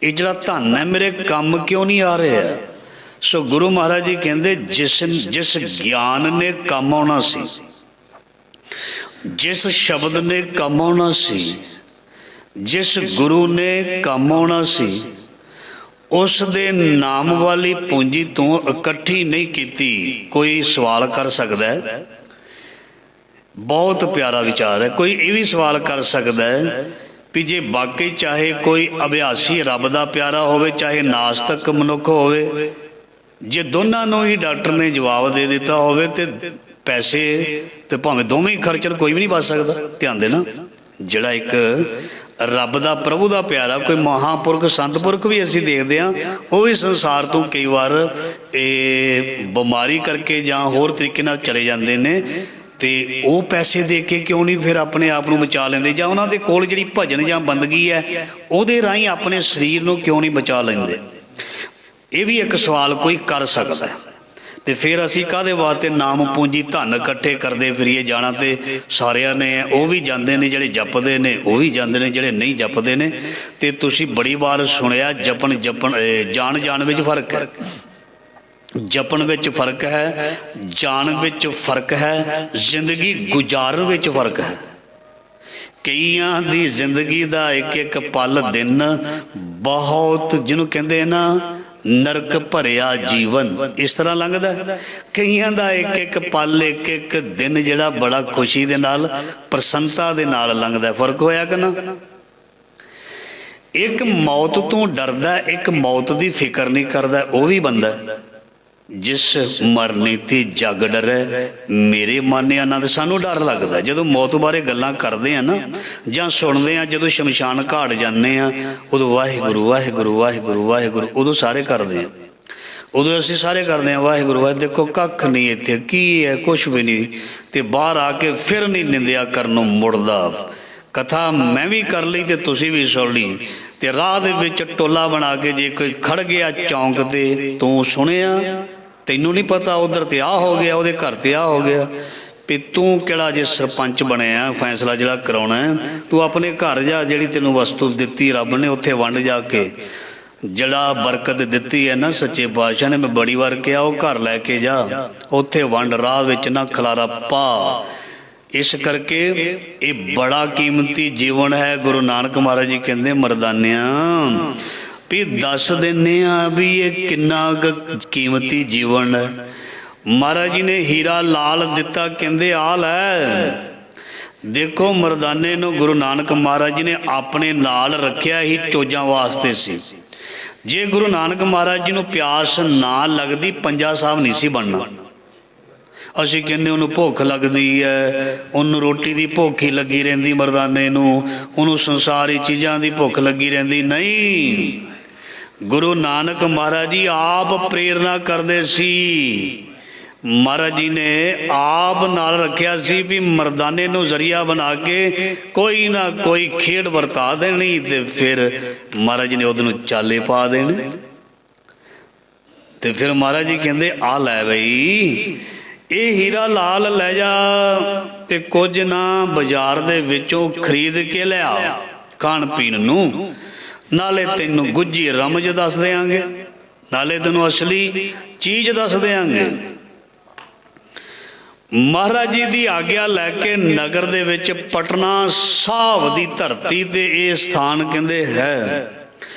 ये जड़ा धन है मेरे काम क्यों नहीं आ रहा है? सो गुरु महाराज जी कहते जिस ज्ञान ने काम आना सी, जिस शब्द ने काम आना सी, जिस गुरु ने काम आना सी, ਉਸ ਦੇ ਨਾਮ ਵਾਲੀ ਪੂੰਜੀ ਤੋਂ ਇਕੱਠੀ ਨਹੀਂ ਕੀਤੀ। ਕੋਈ ਸਵਾਲ ਕਰ ਸਕਦਾ ਹੈ, ਬਹੁਤ ਪਿਆਰਾ ਵਿਚਾਰ ਹੈ। ਕੋਈ ਇਹ ਵੀ ਸਵਾਲ ਕਰ ਸਕਦਾ ਹੈ ਵੀ ਜੇ ਵਾਕਈ ਚਾਹੇ ਕੋਈ ਅਭਿਆਸੀ ਰੱਬ ਦਾ ਪਿਆਰਾ ਹੋਵੇ, ਚਾਹੇ ਨਾਸਤਕ ਮਨੁੱਖ ਹੋਵੇ, ਜੇ ਦੋਨਾਂ ਨੂੰ ਹੀ ਡਾਕਟਰ ਨੇ ਜਵਾਬ ਦੇ ਦਿੱਤਾ ਹੋਵੇ ਤੇ ਪੈਸੇ ਤੇ ਭਾਵੇਂ ਦੋਵੇਂ ਹੀ ਖਰਚਣ, ਕੋਈ ਵੀ ਨਹੀਂ ਬਚ ਸਕਦਾ। ਧਿਆਨ ਦੇਣਾ, ਜਿਹੜਾ ਇੱਕ ਰੱਬ ਦਾ ਪ੍ਰਭੂ ਦਾ ਪਿਆਰਾ, ਕੋਈ ਮਹਾਂਪੁਰਖ ਸੰਤ ਪੁਰਖ ਵੀ ਅਸੀਂ ਦੇਖਦੇ ਹਾਂ, ਉਹ ਵੀ ਸੰਸਾਰ ਤੋਂ ਕਈ ਵਾਰ ਇਹ ਬਿਮਾਰੀ ਕਰਕੇ ਜਾਂ ਹੋਰ ਤਰੀਕੇ ਨਾਲ ਚਲੇ ਜਾਂਦੇ ਨੇ, ਤੇ ਉਹ ਪੈਸੇ ਦੇ ਕੇ ਕਿਉਂ ਨਹੀਂ ਫਿਰ ਆਪਣੇ ਆਪ ਨੂੰ ਬਚਾ ਲੈਂਦੇ, ਜਾਂ ਉਹਨਾਂ ਦੇ ਕੋਲ ਜਿਹੜੀ ਭਜਨ ਜਾਂ ਬੰਦਗੀ ਹੈ ਉਹਦੇ ਰਾਹੀਂ ਆਪਣੇ ਸਰੀਰ ਨੂੰ ਕਿਉਂ ਨਹੀਂ ਬਚਾ ਲੈਂਦੇ। ਇਹ ਵੀ ਇੱਕ ਸਵਾਲ ਕੋਈ ਕਰ ਸਕਦਾ। ਤੇ ਫਿਰ ਅਸੀਂ ਕਾਹਦੇ ਵਾਸਤੇ ਨਾਮ ਪੂੰਜੀ ਧਨ ਇਕੱਠੇ ਕਰਦੇ ਫਿਰੀਏ? ਜਾਣਾ ਤੇ ਸਾਰਿਆਂ ਨੇ, ਉਹ ਵੀ ਜਾਂਦੇ ਨੇ ਜਿਹੜੇ ਜਪਦੇ ਨੇ, ਉਹ ਵੀ ਜਾਂਦੇ ਨੇ ਜਿਹੜੇ ਨਹੀਂ ਜਪਦੇ ਨੇ। ਤੇ ਤੁਸੀਂ ਬੜੀ ਵਾਰ ਸੁਣਿਆ ਜਾਣ ਵਿੱਚ ਫਰਕ ਹੈ, ਜਪਣ ਵਿੱਚ ਫਰਕ ਹੈ, ਜਾਣ ਵਿੱਚ ਫਰਕ ਹੈ, ਜ਼ਿੰਦਗੀ ਗੁਜ਼ਾਰਨ ਵਿੱਚ ਫਰਕ ਹੈ। ਕਈਆਂ ਦੀ ਜ਼ਿੰਦਗੀ ਦਾ ਇੱਕ ਇੱਕ ਪਲ ਦਿਨ ਬਹੁਤ, ਜਿਹਨੂੰ ਕਹਿੰਦੇ ਨਾ ਨਰਕ ਭਰਿਆ ਜੀਵਨ, ਇਸ ਤਰ੍ਹਾਂ ਲੰਘਦਾ। ਕਈਆਂ ਦਾ ਇੱਕ ਇੱਕ ਪਲ, ਇੱਕ ਇੱਕ ਦਿਨ ਜਿਹੜਾ ਬੜਾ ਖੁਸ਼ੀ ਦੇ ਨਾਲ, ਪ੍ਰਸੰਨਤਾ ਦੇ ਨਾਲ ਲੰਘਦਾ। ਫਰਕ ਹੋਇਆ ਕਿ ਨਾ? ਇੱਕ ਮੌਤ ਤੋਂ ਡਰਦਾ, ਇੱਕ ਮੌਤ ਦੀ ਫਿਕਰ ਨਹੀਂ ਕਰਦਾ, ਉਹ ਵੀ ਬੰਦਾ। ਜਿਸ ਮਰਨੇ ਤੇ ਜਗ ਡਰੈ ਮੇਰੇ ਮਨ ਆਨੰਦ। ਸਾਨੂੰ ਡਰ ਲੱਗਦਾ ਜਦੋਂ ਮੌਤ ਬਾਰੇ ਗੱਲਾਂ ਕਰਦੇ ਆ ਨਾ, ਜਾਂ ਸੁਣਦੇ ਆ, ਜਦੋਂ ਸ਼ਮਸ਼ਾਨ ਘਾਟ ਜਾਂਦੇ ਆ, ਉਦੋਂ ਵਾਹਿਗੁਰੂ ਵਾਹਿਗੁਰੂ ਵਾਹਿਗੁਰੂ ਵਾਹਿਗੁਰੂ, ਉਦੋਂ ਸਾਰੇ ਕਰਦੇ ਆ, ਉਦੋਂ ਅਸੀਂ ਸਾਰੇ ਕਰਦੇ ਹਾਂ ਵਾਹਿਗੁਰੂ ਵਾਹਿਗੁਰੂ। ਦੇਖੋ ਕੱਖ ਨਹੀਂ ਇੱਥੇ, ਕੀ ਹੈ? ਕੁਛ ਵੀ ਨਹੀਂ। ਤੇ ਬਾਹਰ ਆ ਕੇ ਫਿਰ ਨਹੀਂ ਨਿੰਦਿਆ ਕਰਨ ਨੂੰ ਮੁੜਦਾ। ਕਥਾ ਮੈਂ ਵੀ ਕਰ ਲਈ ਤੇ ਤੁਸੀਂ ਵੀ ਸੁਣ ਲਈ। ਤੇ ਰਾਹ ਦੇ ਵਿੱਚ ਟੋਲਾ ਬਣਾ ਕੇ ਜੇ ਕੋਈ ਖੜ ਗਿਆ ਚੌਂਕ ਤੇ, ਤੂੰ ਸੁਣਿਆ? ਤੈਨੂੰ ਨਹੀਂ ਪਤਾ ਉਧਰ ਤੇ ਆਹ ਹੋ ਗਿਆ, ਉਹਦੇ ਘਰ ਤੇ ਆਹ ਹੋ ਗਿਆ। ਵੀ ਤੂੰ ਕਿਹੜਾ ਜੇ ਸਰਪੰਚ ਬਣਿਆ, ਫੈਸਲਾ ਜਿਹੜਾ ਕਰਾਉਣਾ, ਤੂੰ ਆਪਣੇ ਘਰ ਜਾ, ਜਿਹੜੀ ਤੈਨੂੰ ਵਸਤੂ ਦਿੱਤੀ ਰੱਬ ਨੇ, ਉੱਥੇ ਵੰਡ ਜਾ ਕੇ। ਜਿਹੜਾ ਬਰਕਤ ਦਿੱਤੀ ਹੈ ਨਾ ਸੱਚੇ ਪਾਤਸ਼ਾਹ ਨੇ, ਮੈਂ ਬੜੀ ਵਾਰ ਕਿਹਾ, ਉਹ ਘਰ ਲੈ ਕੇ ਜਾ, ਉੱਥੇ ਵੰਡ, ਰਾਹ ਵਿੱਚ ਨਾ ਖਲਾਰਾ ਪਾ। ਇਸ ਕਰਕੇ ਇਹ ਬੜਾ ਕੀਮਤੀ ਜੀਵਨ ਹੈ। ਗੁਰੂ ਨਾਨਕ ਮਹਾਰਾਜ ਜੀ ਕਹਿੰਦੇ, ਮਰਦਾਨਿਆਂ ਵੀ ਦੱਸ ਦਿੰਦੇ ਆ ਵੀ ਇਹ ਕਿੰਨਾ ਕੀਮਤੀ ਜੀਵਨ ਹੈ। ਮਹਾਰਾਜ ਜੀ ਨੇ ਹੀਰਾ ਲਾਲ ਦਿੱਤਾ, ਕਹਿੰਦੇ ਆ ਲੈ। ਦੇਖੋ ਮਰਦਾਨੇ ਨੂੰ ਗੁਰੂ ਨਾਨਕ ਮਹਾਰਾਜ ਜੀ ਨੇ ਆਪਣੇ ਨਾਲ ਰੱਖਿਆ ਹੀ ਚੋਜਾਂ ਵਾਸਤੇ ਸੀ। ਜੇ ਗੁਰੂ ਨਾਨਕ ਮਹਾਰਾਜ ਜੀ ਨੂੰ ਪਿਆਸ ਨਾ ਲੱਗਦੀ, ਪੰਜਾ ਸਾਹਿਬ ਨਹੀਂ ਸੀ ਬਣਨਾ। ਅਸੀਂ ਕਹਿੰਦੇ ਉਹਨੂੰ ਭੁੱਖ ਲੱਗਦੀ ਹੈ, ਉਹਨੂੰ ਰੋਟੀ ਦੀ ਭੁੱਖ ਹੀ ਲੱਗੀ ਰਹਿੰਦੀ ਮਰਦਾਨੇ ਨੂੰ, ਉਹਨੂੰ ਸੰਸਾਰੀ ਚੀਜ਼ਾਂ ਦੀ ਭੁੱਖ ਲੱਗੀ ਰਹਿੰਦੀ। ਨਹੀਂ, ਗੁਰੂ ਨਾਨਕ ਮਹਾਰਾਜ ਜੀ ਆਪ ਪ੍ਰੇਰਨਾ ਕਰਦੇ ਸੀ। ਮਹਾਰਾਜ ਜੀ ਨੇ ਆਪ ਨਾਲ ਰੱਖਿਆ ਸੀ ਵੀ ਮਰਦਾਨੇ ਨੂੰ ਜ਼ਰੀਆ ਬਣਾ ਕੇ ਕੋਈ ਨਾ ਕੋਈ ਖੇਡ ਵਰਤਾ ਦੇਣੀ, ਤੇ ਫਿਰ ਮਹਾਰਾਜ ਜੀ ਨੇ ਉਹਦੇ ਨੂੰ ਚਾਲੇ ਪਾ ਦੇਣੇ। ਤੇ ਫਿਰ ਮਹਾਰਾਜ ਜੀ ਕਹਿੰਦੇ, ਆ ਲੈ ਬਈ, ਇਹ ਹੀਰਾ ਲਾਲ ਲੈ ਜਾ, ਤੇ ਕੁਝ ਨਾ ਬਾਜ਼ਾਰ ਦੇ ਵਿੱਚੋਂ ਖਰੀਦ ਕੇ ਲਿਆ ਖਾਣ ਪੀਣ ਨੂੰ। ਨਾਲੇ ਤੈਨੂੰ ਗੁੱਝੀ ਰਮਜ ਦੱਸ ਦਿਆਂਗੇ, ਨਾਲੇ ਤੈਨੂੰ ਅਸਲੀ ਚੀਜ਼ ਦੱਸ ਦਿਆਂਗੇ। ਮਹਾਰਾਜ ਜੀ ਦੀ ਆਗਿਆ ਲੈ ਕੇ ਨਗਰ ਦੇ ਵਿੱਚ ਪਟਨਾ ਸਾਹਿਬ ਦੀ ਧਰਤੀ ਤੇ ਇਹ ਸਥਾਨ ਕਹਿੰਦੇ ਹੈ,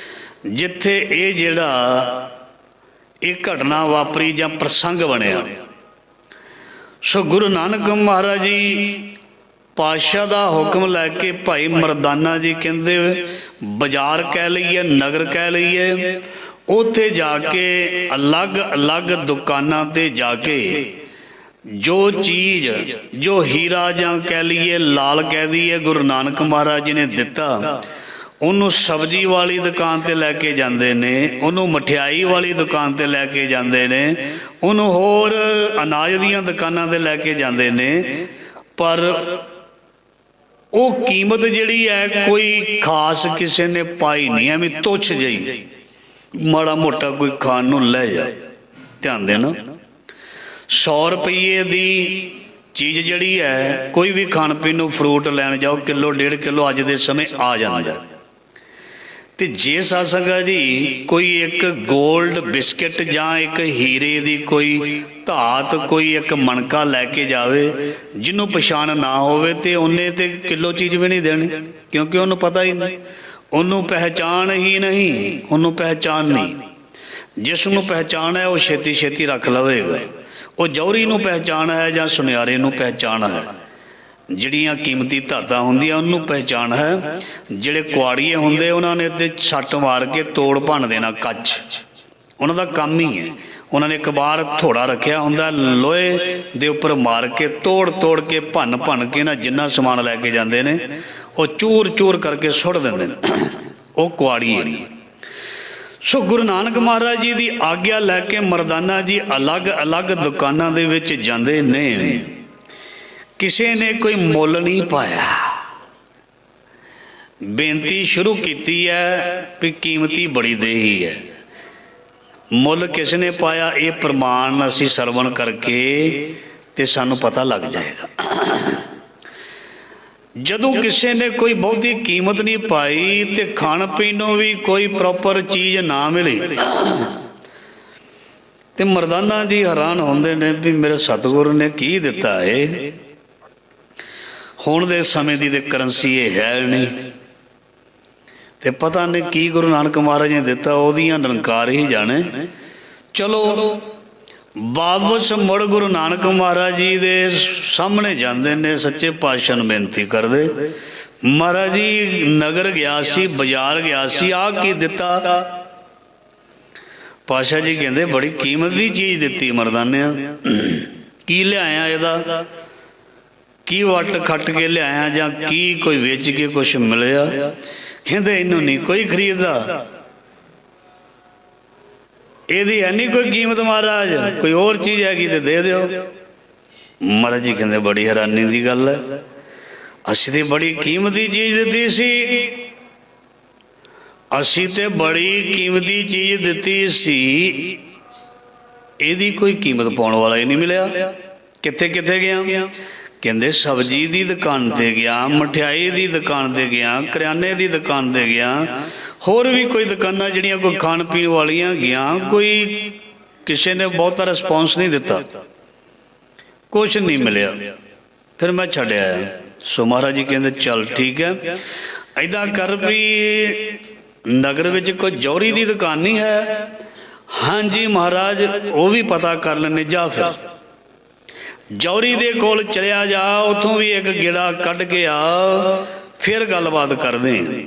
ਜਿੱਥੇ ਇਹ ਜਿਹੜਾ ਇਹ ਘਟਨਾ ਵਾਪਰੀ ਜਾਂ ਪ੍ਰਸੰਗ ਬਣਿਆ। ਸੋ ਗੁਰੂ ਨਾਨਕ ਮਹਾਰਾਜ ਜੀ ਪਾਤਸ਼ਾਹ ਦਾ ਹੁਕਮ ਲੈ ਕੇ ਭਾਈ ਮਰਦਾਨਾ ਜੀ ਕਹਿੰਦੇ, ਬਾਜ਼ਾਰ ਕਹਿ ਲਈਏ, ਨਗਰ ਕਹਿ ਲਈਏ, ਉੱਥੇ ਜਾ ਕੇ ਅਲੱਗ ਅਲੱਗ ਦੁਕਾਨਾਂ ਤੇ ਜਾ ਕੇ ਜੋ ਚੀਜ਼, ਜੋ ਹੀਰਾ ਜਾਂ ਕਹਿ ਲਈਏ ਲਾਲ ਕਹਿ ਦਈਏ, ਗੁਰੂ ਨਾਨਕ ਮਹਾਰਾਜ ਜੀ ਨੇ ਦਿੱਤਾ, ਉਹਨੂੰ ਸਬਜ਼ੀ ਵਾਲੀ ਦੁਕਾਨ ਤੇ ਲੈ ਕੇ ਜਾਂਦੇ ਨੇ, ਉਹਨੂੰ ਮਠਿਆਈ ਵਾਲੀ ਦੁਕਾਨ ਤੇ ਲੈ ਕੇ ਜਾਂਦੇ ਨੇ, ਉਹਨੂੰ ਹੋਰ ਅਨਾਜ ਦੀਆਂ ਦੁਕਾਨਾਂ ਤੇ ਲੈ ਕੇ ਜਾਂਦੇ ਨੇ। ਪਰ ਉਹ ਕੀਮਤ ਜਿਹੜੀ ਹੈ ਕੋਈ ਖਾਸ ਕਿਸੇ ਨੇ ਪਾਈ ਨਹੀਂ, ਐਵੇਂ ਤੁੱਛ ਜਿਹੀ, ਮਾੜਾ ਮੋਟਾ ਕੋਈ ਖਾਣ ਨੂੰ ਲੈ ਜਾ। ਧਿਆਨ ਦੇਣਾ, 100 ਰੁਪਈਏ ਦੀ ਚੀਜ਼ ਜਿਹੜੀ ਹੈ, ਕੋਈ ਵੀ ਖਾਣ ਪੀਣ ਨੂੰ ਫਰੂਟ ਲੈਣ ਜਾਓ, ਕਿਲੋ 1.5 ਕਿਲੋ ਅੱਜ ਦੇ ਸਮੇਂ ਆ ਜਾਂਦਾ। ਤੇ ਜੇ ਸਾਸੰਗਾ ਜੀ ਕੋਈ ਇੱਕ ਗੋਲਡ ਬਿਸਕਿਟ ਜਾਂ ਇੱਕ ਹੀਰੇ ਦੀ ਕੋਈ ਧਾਤ, ਕੋਈ ਇੱਕ ਮਣਕਾ ਲੈ ਕੇ ਜਾਵੇ, ਜਿਹਨੂੰ ਪਛਾਣ ਨਾ ਹੋਵੇ, ਤੇ ਉਹਨੇ ਤੇ ਕਿਲੋ ਚੀਜ਼ ਵੀ ਨਹੀਂ ਦੇਣੀ, ਕਿਉਂਕਿ ਉਹਨੂੰ ਪਤਾ ਹੀ ਨਹੀਂ। ਉਹਨੂੰ ਪਹਿਚਾਣ ਹੀ ਨਹੀਂ, ਉਹਨੂੰ ਪਹਿਚਾਣ ਨਹੀਂ। ਜਿਸ ਨੂੰ ਪਹਿਚਾਣ ਹੈ ਉਹ ਛੇਤੀ ਛੇਤੀ ਰੱਖ ਲਵੇਗਾ। ਉਹ ਜੌਹਰੀ ਨੂੰ ਪਹਿਚਾਣ ਹੈ ਜਾਂ ਸੁਨਿਆਰੇ ਨੂੰ ਪਹਿਚਾਣ ਹੈ, ਜਿਹੜੀਆਂ ਕੀਮਤੀ ਧਾਤਾਂ ਹੁੰਦੀਆਂ ਉਹਨੂੰ ਪਹਿਚਾਣ ਹੈ। ਜਿਹੜੇ ਕੁਆੜੀਏ ਹੁੰਦੇ ਉਹਨਾਂ ਨੇ ਤੇ ਸੱਟ ਮਾਰ ਕੇ ਤੋੜ ਭੰਨ ਦੇਣਾ ਕੱਚ, ਉਹਨਾਂ ਦਾ ਕੰਮ ਹੀ ਹੈ। ਉਹਨਾਂ ਨੇ ਇੱਕ ਵਾਰ ਥੋੜਾ ਰੱਖਿਆ ਹੁੰਦਾ, ਲੋਹੇ ਦੇ ਉੱਪਰ ਮਾਰ ਕੇ ਤੋੜ ਤੋੜ ਕੇ ਭੰਨ ਭੰਨ ਕੇ ਨਾ ਜਿੰਨਾ ਸਮਾਨ ਲੈ ਕੇ ਜਾਂਦੇ ਨੇ ਉਹ ਚੂਰ ਚੂਰ ਕਰਕੇ ਸੁੱਟ ਦਿੰਦੇ ਨੇ, ਉਹ ਕੁਆੜੀਏ ਨੇ। ਸੋ ਗੁਰੂ ਨਾਨਕ ਮਹਾਰਾਜ ਜੀ ਦੀ ਆਗਿਆ ਲੈ ਕੇ ਮਰਦਾਨਾ ਜੀ ਅਲੱਗ ਅਲੱਗ ਦੁਕਾਨਾਂ ਦੇ ਵਿੱਚ ਜਾਂਦੇ ਨੇ। ਕਿਸੇ ਨੇ ਕੋਈ ਮੁੱਲ ਨਹੀਂ ਪਾਇਆ। ਬੇਨਤੀ ਸ਼ੁਰੂ ਕੀਤੀ ਹੈ ਵੀ ਕੀਮਤੀ ਬੜੀ ਦੇਹੀ ਹੈ। ਮੁੱਲ ਕਿਸ ਨੇ ਪਾਇਆ ਇਹ ਪ੍ਰਮਾਣ ਅਸੀਂ ਸਰਵਣ ਕਰਕੇ ਤੇ ਸਾਨੂੰ ਪਤਾ ਲੱਗ ਜਾਏਗਾ। ਜਦੋਂ ਕਿਸੇ ਨੇ ਕੋਈ ਬਹੁਤੀ ਕੀਮਤ ਨਹੀਂ ਪਾਈ ਤੇ ਖਾਣ ਪੀਣ ਨੂੰ ਵੀ ਕੋਈ ਪ੍ਰੋਪਰ ਚੀਜ਼ ਨਾ ਮਿਲੀ ਤੇ ਮਰਦਾਨਾ ਜੀ ਹੈਰਾਨ ਹੁੰਦੇ ਨੇ ਵੀ ਮੇਰੇ ਸਤਿਗੁਰੂ ਨੇ ਕੀ ਦਿੱਤਾ ਏ। ਹੁਣ ਦੇ ਸਮੇਂ ਦੀ ਤੇ ਕਰੰਸੀ ਇਹ ਹੈ ਨਹੀਂ ਤੇ ਪਤਾ ਨਹੀਂ ਕੀ ਗੁਰੂ ਨਾਨਕ ਮਹਾਰਾਜ ਨੇ ਦਿੱਤਾ, ਉਹਦੀਆਂ ਨਿਰੰਕਾਰ ਹੀ ਜਾਣੇ। ਚਲੋ ਵਾਪਸ ਮੁੜ ਗੁਰੂ ਨਾਨਕ ਮਹਾਰਾਜ ਜੀ ਦੇ ਸਾਹਮਣੇ ਜਾਂਦੇ ਨੇ, ਸੱਚੇ ਪਾਤਸ਼ਾਹ ਨੂੰ ਬੇਨਤੀ ਕਰਦੇ, ਮਹਾਰਾਜ ਜੀ ਨਗਰ ਗਿਆ ਸੀ, ਬਾਜ਼ਾਰ ਗਿਆ ਸੀ, ਆਹ ਕੀ ਦਿੱਤਾ? ਪਾਤਸ਼ਾਹ ਜੀ ਕਹਿੰਦੇ ਬੜੀ ਕੀਮਤ ਦੀ ਚੀਜ਼ ਦਿੱਤੀ ਮਰਦਾਨਿਆਂ। ਕੀ ਲਿਆਇਆ ਇਹਦਾ? ਕੀ ਵੱਟ ਖੱਟ ਕੇ ਲਿਆਇਆ ਜਾਂ ਕੀ ਕੋਈ ਵੇਚ ਕੇ ਕੁਛ ਮਿਲਿਆ? ਕਹਿੰਦੇ ਇਹਨੂੰ ਨਹੀਂ ਕੋਈ ਖਰੀਦਦਾ, ਇਹਦੀ ਹੈ ਨਹੀਂ ਕੋਈ ਕੀਮਤ ਮਹਾਰਾਜ, ਕੋਈ ਹੋਰ ਚੀਜ਼ ਹੈਗੀ ਤੇ ਦੇ ਦਿਓ। ਮਹਾਰਾਜ ਜੀ ਕਹਿੰਦੇ ਬੜੀ ਹੈਰਾਨੀ ਦੀ ਗੱਲ ਹੈ, ਅਸੀਂ ਤੇ ਬੜੀ ਕੀਮਤੀ ਚੀਜ਼ ਦਿੱਤੀ ਸੀ, ਅਸੀਂ ਤੇ ਬੜੀ ਕੀਮਤੀ ਚੀਜ਼ ਦਿੱਤੀ ਸੀ, ਇਹਦੀ ਕੋਈ ਕੀਮਤ ਪਾਉਣ ਵਾਲਾ ਹੀ ਨਹੀਂ ਮਿਲਿਆ। ਕਿੱਥੇ ਕਿੱਥੇ ਗਿਆ? ਕਹਿੰਦੇ ਸਬਜ਼ੀ ਦੀ ਦੁਕਾਨ ਤੇ ਗਿਆ, ਮਠਿਆਈ ਦੀ ਦੁਕਾਨ ਤੇ ਗਿਆ, ਕਰਿਆਨੇ ਦੀ ਦੁਕਾਨ ਤੇ ਗਿਆ, ਹੋਰ ਵੀ ਕੋਈ ਦੁਕਾਨਾਂ ਜਿਹੜੀਆਂ ਕੋਈ ਖਾਣ ਪੀਣ ਵਾਲੀਆਂ ਗਿਆ, ਕੋਈ ਕਿਸੇ ਨੇ ਬਹੁਤਾ ਰਿਸਪੌਂਸ ਨਹੀਂ ਦਿੱਤਾ, ਕੁਛ ਨਹੀਂ ਮਿਲਿਆ। ਫਿਰ ਮੈਂ ਛੱਡ ਆਇਆ। ਸੋ ਮਹਾਰਾਜ ਜੀ ਕਹਿੰਦੇ ਚੱਲ ਠੀਕ ਹੈ, ਇੱਦਾਂ ਕਰ ਵੀ ਨਗਰ ਵਿੱਚ ਕੋਈ ਜੌਹਰੀ ਦੀ ਦੁਕਾਨ ਨਹੀਂ ਹੈ? ਹਾਂਜੀ ਮਹਾਰਾਜ, ਉਹ ਵੀ ਪਤਾ ਕਰ ਲੈਣੇ। ਜਾ ਫਿਰ ਜੌਹਰੀ ਦੇ ਕੋਲ ਚਲਿਆ ਜਾ, ਉੱਥੋਂ ਵੀ ਇੱਕ ਗੇੜਾ ਕੱਢ ਕੇ ਆ, ਫਿਰ ਗੱਲਬਾਤ ਕਰਦੇ।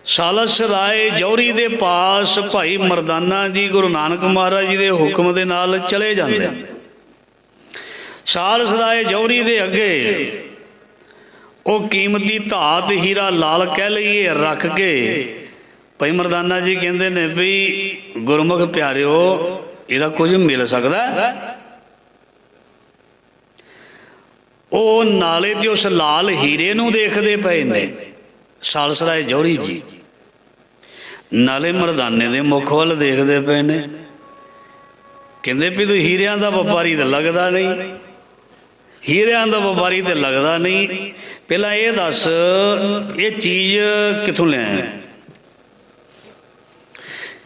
ਸਾਲਸ ਰਾਏ ਜੌਹਰੀ ਦੇ ਪਾਸ ਭਾਈ ਮਰਦਾਨਾ ਜੀ ਗੁਰੂ ਨਾਨਕ ਮਹਾਰਾਜ ਜੀ ਦੇ ਹੁਕਮ ਦੇ ਨਾਲ ਚਲੇ ਜਾਂਦੇ। ਸਾਲਸ ਰਾਏ ਜੌਹਰੀ ਦੇ ਅੱਗੇ ਉਹ ਕੀਮਤੀ ਧਾਤ ਹੀਰਾ ਲਾਲ ਕਹਿ ਲਈਏ ਰੱਖ ਕੇ ਭਾਈ ਮਰਦਾਨਾ ਜੀ ਕਹਿੰਦੇ ਨੇ ਵੀ ਗੁਰਮੁਖ ਪਿਆਰਿਓ ਇਹਦਾ ਕੁਝ ਮਿਲ ਸਕਦਾ? ਉਹ ਨਾਲੇ ਤੇ ਉਸ ਲਾਲ ਹੀਰੇ ਨੂੰ ਦੇਖਦੇ ਪਏ ਨੇ ਸਾਲਸ ਰਾਏ ਜੌਹਰੀ ਜੀ, ਨਾਲੇ ਮਰਦਾਨੇ ਦੇ ਮੁਖ ਵੱਲ ਦੇਖਦੇ ਪਏ ਨੇ। ਕਹਿੰਦੇ ਵੀ ਤੂੰ ਹੀਰਿਆਂ ਦਾ ਵਪਾਰੀ ਤਾਂ ਲੱਗਦਾ ਨਹੀਂ, ਹੀਰਿਆਂ ਦਾ ਵਪਾਰੀ ਤਾਂ ਲੱਗਦਾ ਨਹੀਂ, ਪਹਿਲਾਂ ਇਹ ਦੱਸ ਇਹ ਚੀਜ਼ ਕਿੱਥੋਂ ਲਿਆਇਆ?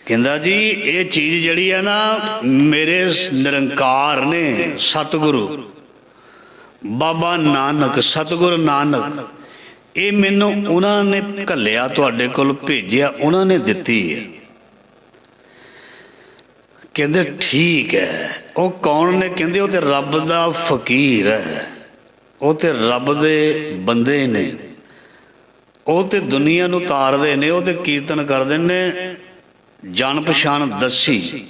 ਕਹਿੰਦਾ ਜੀ ਇਹ ਚੀਜ਼ ਜਿਹੜੀ ਹੈ ਨਾ ਮੇਰੇ ਨਿਰੰਕਾਰ ਨੇ, ਸਤਿਗੁਰੂ ਬਾਬਾ ਨਾਨਕ, ਸਤਿਗੁਰੂ ਨਾਨਕ, ਇਹ ਮੈਨੂੰ ਉਹਨਾਂ ਨੇ ਘੱਲਿਆ, ਤੁਹਾਡੇ ਕੋਲ ਭੇਜਿਆ, ਉਹਨਾਂ ਨੇ ਦਿੱਤੀ ਹੈ। ਕਹਿੰਦੇ ਠੀਕ ਹੈ। ਉਹ ਕੌਣ ਨੇ? ਕਹਿੰਦੇ ਉਹ ਤੇ ਰੱਬ ਦਾ ਫਕੀਰ ਹੈ, ਉਹ ਤੇ ਰੱਬ ਦੇ ਬੰਦੇ ਨੇ, ਉਹ ਤੇ ਦੁਨੀਆ ਨੂੰ ਤਾਰਦੇ ਨੇ, ਉਹ ਤੇ ਕੀਰਤਨ ਕਰਦੇ ਨੇ, ਜਾਣ ਪਛਾਣ ਦੱਸੀ।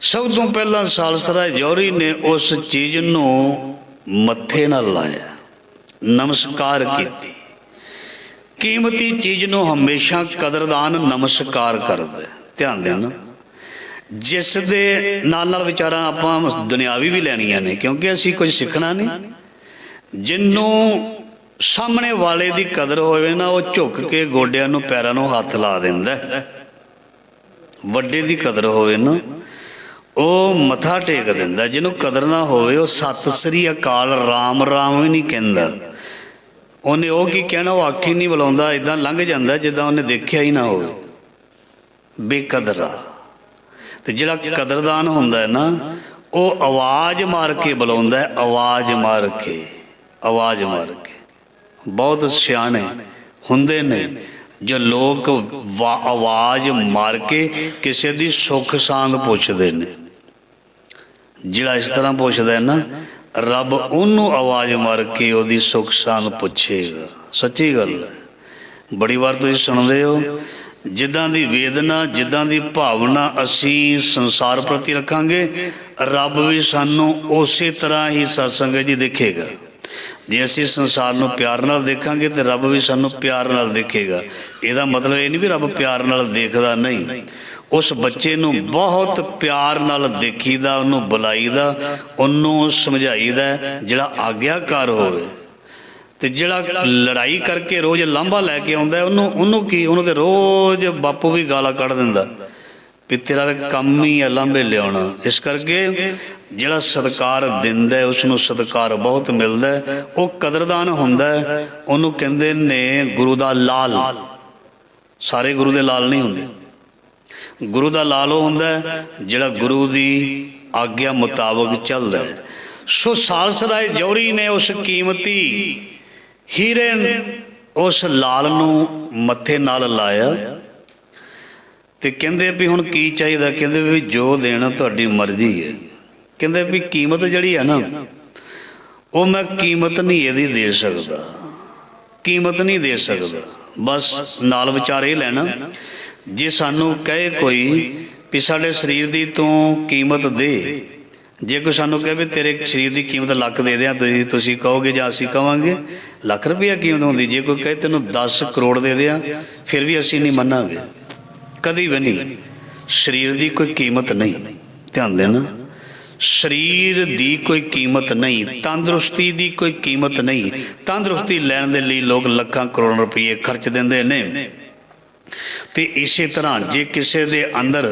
ਸਭ ਤੋਂ ਪਹਿਲਾਂ ਸਾਲਸ ਰਾਏ ਜੌਹਰੀ ਨੇ ਉਸ ਚੀਜ਼ ਨੂੰ ਮੱਥੇ ਨਾਲ ਲਾਇਆ, ਨਮਸਕਾਰ ਕੀਤੀ। ਕੀਮਤੀ ਚੀਜ਼ ਨੂੰ ਹਮੇਸ਼ਾ ਕਦਰਦਾਨ ਨਮਸਕਾਰ ਕਰਦਾ। ਧਿਆਨ ਦੇਣਾ, ਜਿਸ ਦੇ ਨਾਲ ਨਾਲ ਵਿਚਾਰਾਂ ਆਪਾਂ ਦੁਨਿਆਵੀ ਵੀ ਲੈਣੀਆਂ ਨੇ, ਕਿਉਂਕਿ ਅਸੀਂ ਕੁਝ ਸਿੱਖਣਾ ਨਹੀਂ। ਜਿਹਨੂੰ ਸਾਹਮਣੇ ਵਾਲੇ ਦੀ ਕਦਰ ਹੋਵੇ ਨਾ, ਉਹ ਝੁਕ ਕੇ ਗੋਡਿਆਂ ਨੂੰ ਪੈਰਾਂ ਨੂੰ ਹੱਥ ਲਾ ਦਿੰਦਾ। ਵੱਡੇ ਦੀ ਕਦਰ ਹੋਵੇ ਨਾ, ਉਹ ਮੱਥਾ ਟੇਕ ਦਿੰਦਾ। ਜਿਹਨੂੰ ਕਦਰ ਨਾ ਹੋਵੇ ਉਹ ਸਤਿ ਸ੍ਰੀ ਅਕਾਲ ਰਾਮ ਰਾਮ ਵੀ ਨਹੀਂ ਕਹਿੰਦਾ। ਉਹਨੇ ਉਹ ਕੀ ਕਹਿਣਾ, ਉਹ ਆਖੀ ਨਹੀਂ ਬੁਲਾਉਂਦਾ, ਇੱਦਾਂ ਲੰਘ ਜਾਂਦਾ ਜਿੱਦਾਂ ਉਹਨੇ ਦੇਖਿਆ ਹੀ ਨਾ ਹੋਵੇ। ਬੇਕਦਰ ਆ। ਤੇ ਜਿਹੜਾ ਕਦਰਦਾਨ ਹੁੰਦਾ ਹੈ ਨਾ, ਉਹ ਆਵਾਜ਼ ਮਾਰ ਕੇ ਬੁਲਾਉਂਦਾ, ਆਵਾਜ਼ ਮਾਰ ਕੇ, ਆਵਾਜ਼ ਮਾਰ ਕੇ। ਬਹੁਤ ਸਿਆਣੇ ਹੁੰਦੇ ਨੇ जो लोग आवाज़ मार के किसी की सुख सांद पुछते हैं, जिहड़ा इस तरह पुछदा है ना, रब उन्होंने आवाज़ मार के उसकी सुख सांद पुछेगा। सच्ची गल है। बड़ी बार तुसीं सुनते हो, जिद्दां दी वेदना जिद्दां दी भावना असी संसार प्रति रखांगे, रब भी सानू उस तरह ही सत्संग जी देखेगा। जे असी संसार नूं प्यार नाल देखांगे तो रब भी सानू प्यार नाल देखेगा। इहदा मतलब ये नहीं भी रब प्यार नाल देखदा नहीं, उस बच्चे नूं बहुत प्यार नाल देखीदा, उन्होंने बुलाईदा, उन्होंने समझाईदा जिहड़ा आग्याकार होवे। तो जिहड़ा लड़ाई करके रोज़ लांभा लैके आउंदा उन्होंने की, उन्होंने तो रोज़ बापू भी गाला कढ़ दिंदा भी तेरा तो काम ही है लांभे लियाउणा। इस करके जिहड़ा सत्कार दिंदा है उसनूं सत्कार बहुत मिलदा है, वो कदरदान हुंदा है। उन्होंने कहंदे ने गुरु दा लाल। सारे गुरु दे लाल नहीं हुंदे। गुरु दा लाल वो हुंदा है जिहड़ा गुरु दी आग्या मुताबक चलदा है। सो सालसराय जौहरी ने उस कीमती हीरे उस लाल नूं मत्थे नाल लाया ते कहंदे भी हुण की चाहिदा, कहंदे भी जो देना तुहाडी मर्जी है। कहंदे भी कीमत जिहड़ी है ना, वो मैं कीमत नहीं इहदी दे सकदा, कीमत नहीं दे सकदा। बस नाल विचार ये लैना, जे सानू कहे कोई भी साडे शरीर दी तू कीमत दे, जे कोई सानू कहे भी तेरे शरीर की कीमत लख दे दियां, तुसीं कहोगे जां असीं कहांगे लख रुपया कीमत होंदी। जे कोई कहे तेनों 10 करोड़ दे दियां, फिर भी असीं नहीं मन्नांगे, कदी भी नहीं। शरीर की कोई कीमत नहीं, ध्यान देना, शरीर की कोई कीमत नहीं, तंदुरुस्ती की कोई कीमत नहीं। तंदुरुस्ती लैण दे लई लोग लखां करोड़ रुपये खर्च देंदे ने। ते इसे तरह जे किसी दे अंदर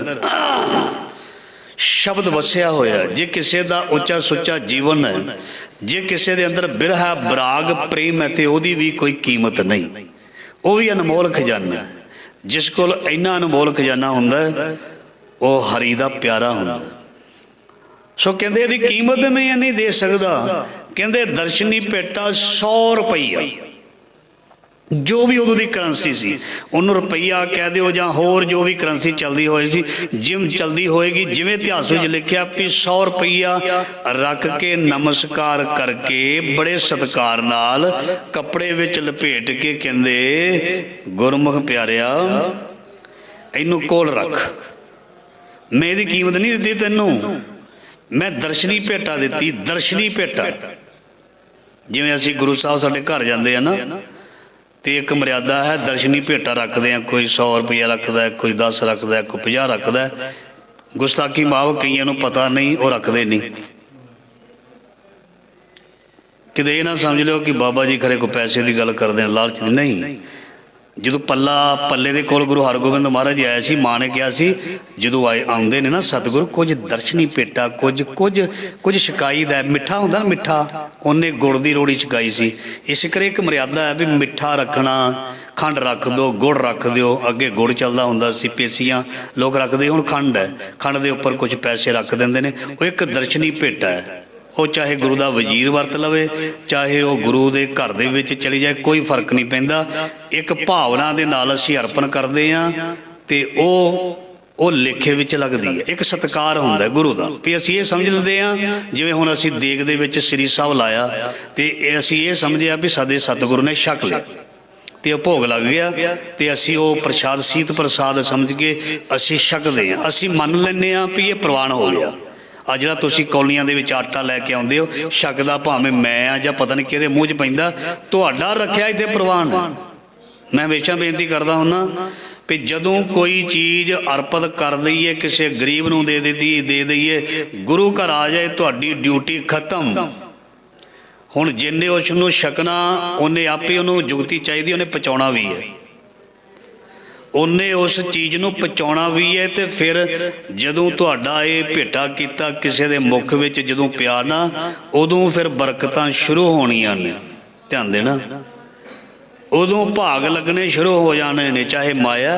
शब्द वसिया होया, जे किसी का उच्चा सुच्चा जीवन है, जे किसी दे अंदर बिरह बराग प्रेम है, तो वही भी कोई कीमत नहीं। वो भी अनमोल खजाना है। जिस कोल इन्ना अनमोल खजाना हुंदा है, वो हरि दा प्यारा हुंदा। सो कहंदे इहदी कीमत मैं नहीं दे सकदा। कहंदे दर्शनी भेटा 100 रुपया, जो भी उदों की करंसी सी, उन्होंने रुपया कह दो जां होर जो भी करंसी चलती होई सी, जिम चलती होएगी, जिवें इतिहास में लिखिया भी 100 रुपया रख के नमस्कार करके बड़े सत्कार नाल कपड़े विच लपेट के कहंदे गुरमुख प्यारिया इनू कोल रख, मैं इहदी कीमत नहीं दित्ती तैनूं, मैं दर्शनी भेटा दित्ती। दर्शनी भेटा जिवें असीं गुरु साहब साडे घर जांदे आ ना, तो एक मर्यादा है, दर्शनी भेटा रखते हैं, कोई 100 रुपया रखता है, कोई 10 रखता है, कोई 50 रखता है। गुस्ताखी माफ कईयां नूं पता नहीं, वो रखते नहीं। किते ना समझ लो कि बाबा जी खरे को पैसे की गल करते हैं, लालच नहीं। जो पल्ला पल्ले दे कोल गुरु हरगोबिंद महाराज जी आया सी, माँ ने कहा सी जो आए आउंदे ने ना सतगुरु, कुछ दर्शनी भेटा, कुछ शिकाई दा मिठा हुंदा ना, मिठा उन्हें गुड़ की रोड़ी छकाई सी। इस कर एक मर्यादा है भी मिठा रखना, खंड रख दो, गुड़ रख दो। अगे गुड़ चलता हुंदा सी, पेसियां लोग रखते, हुण खंड है, खंड के उपर कुछ पैसे रख देंदे ने। वो एक दर्शनी भेटा है, वो चाहे गुरु का वजीर वरत लवे, चाहे वो गुरु के घर दे विच चली जाए, कोई फर्क नहीं पैंदा। एक भावना दे नाल असीं अर्पण करते हैं, तो वो लेखे विच लगदी है। एक सत्कार हुंदा गुरु का भी असीं ये समझ लेंदे हां, जिवें हुण असीं देग दे विच श्री साहब लाया, तो असीं ये समझिया भी साडे सतगुरु ने छक लिया, तो भोग लग गया, तो असीं वो प्रसाद सीत प्रसाद समझ के असीं छकदे हां। असीं मन लैंदे हां भी ये प्रवान हो गया। आ जिहड़ा तुसीं कौलियां दे विच आटा लैके आउंदे हो, छकदा भावें मैं आ जां पता नहीं किहदे मूँह च पैंदा, तुहाडा रखिया इत्थे प्रवान है। मैं हमेशा बेनती करदा हुन्ना भी जदों कोई चीज़ अर्पित कर दईए, किसी गरीब नूं दे दईए, गुरु घर आ जाए, तुहाडी ड्यूटी खत्म। हुण जिन्ने उसनूं छकना उन्हें आपे उन्होंने जुगती चाहिए, उन्हें पहुँचाउणा भी है, उन्हें उस चीज़ नूं पहुँचाउणा भी है। तो फिर जदों तुहाडा ये भेटा कीता किसी दे मुख विच जदों पिया ना, उदों फिर बरकतां शुरू होणियां ने। ध्यान देना, उदों भाग लगने शुरू हो जाने ने, चाहे माया,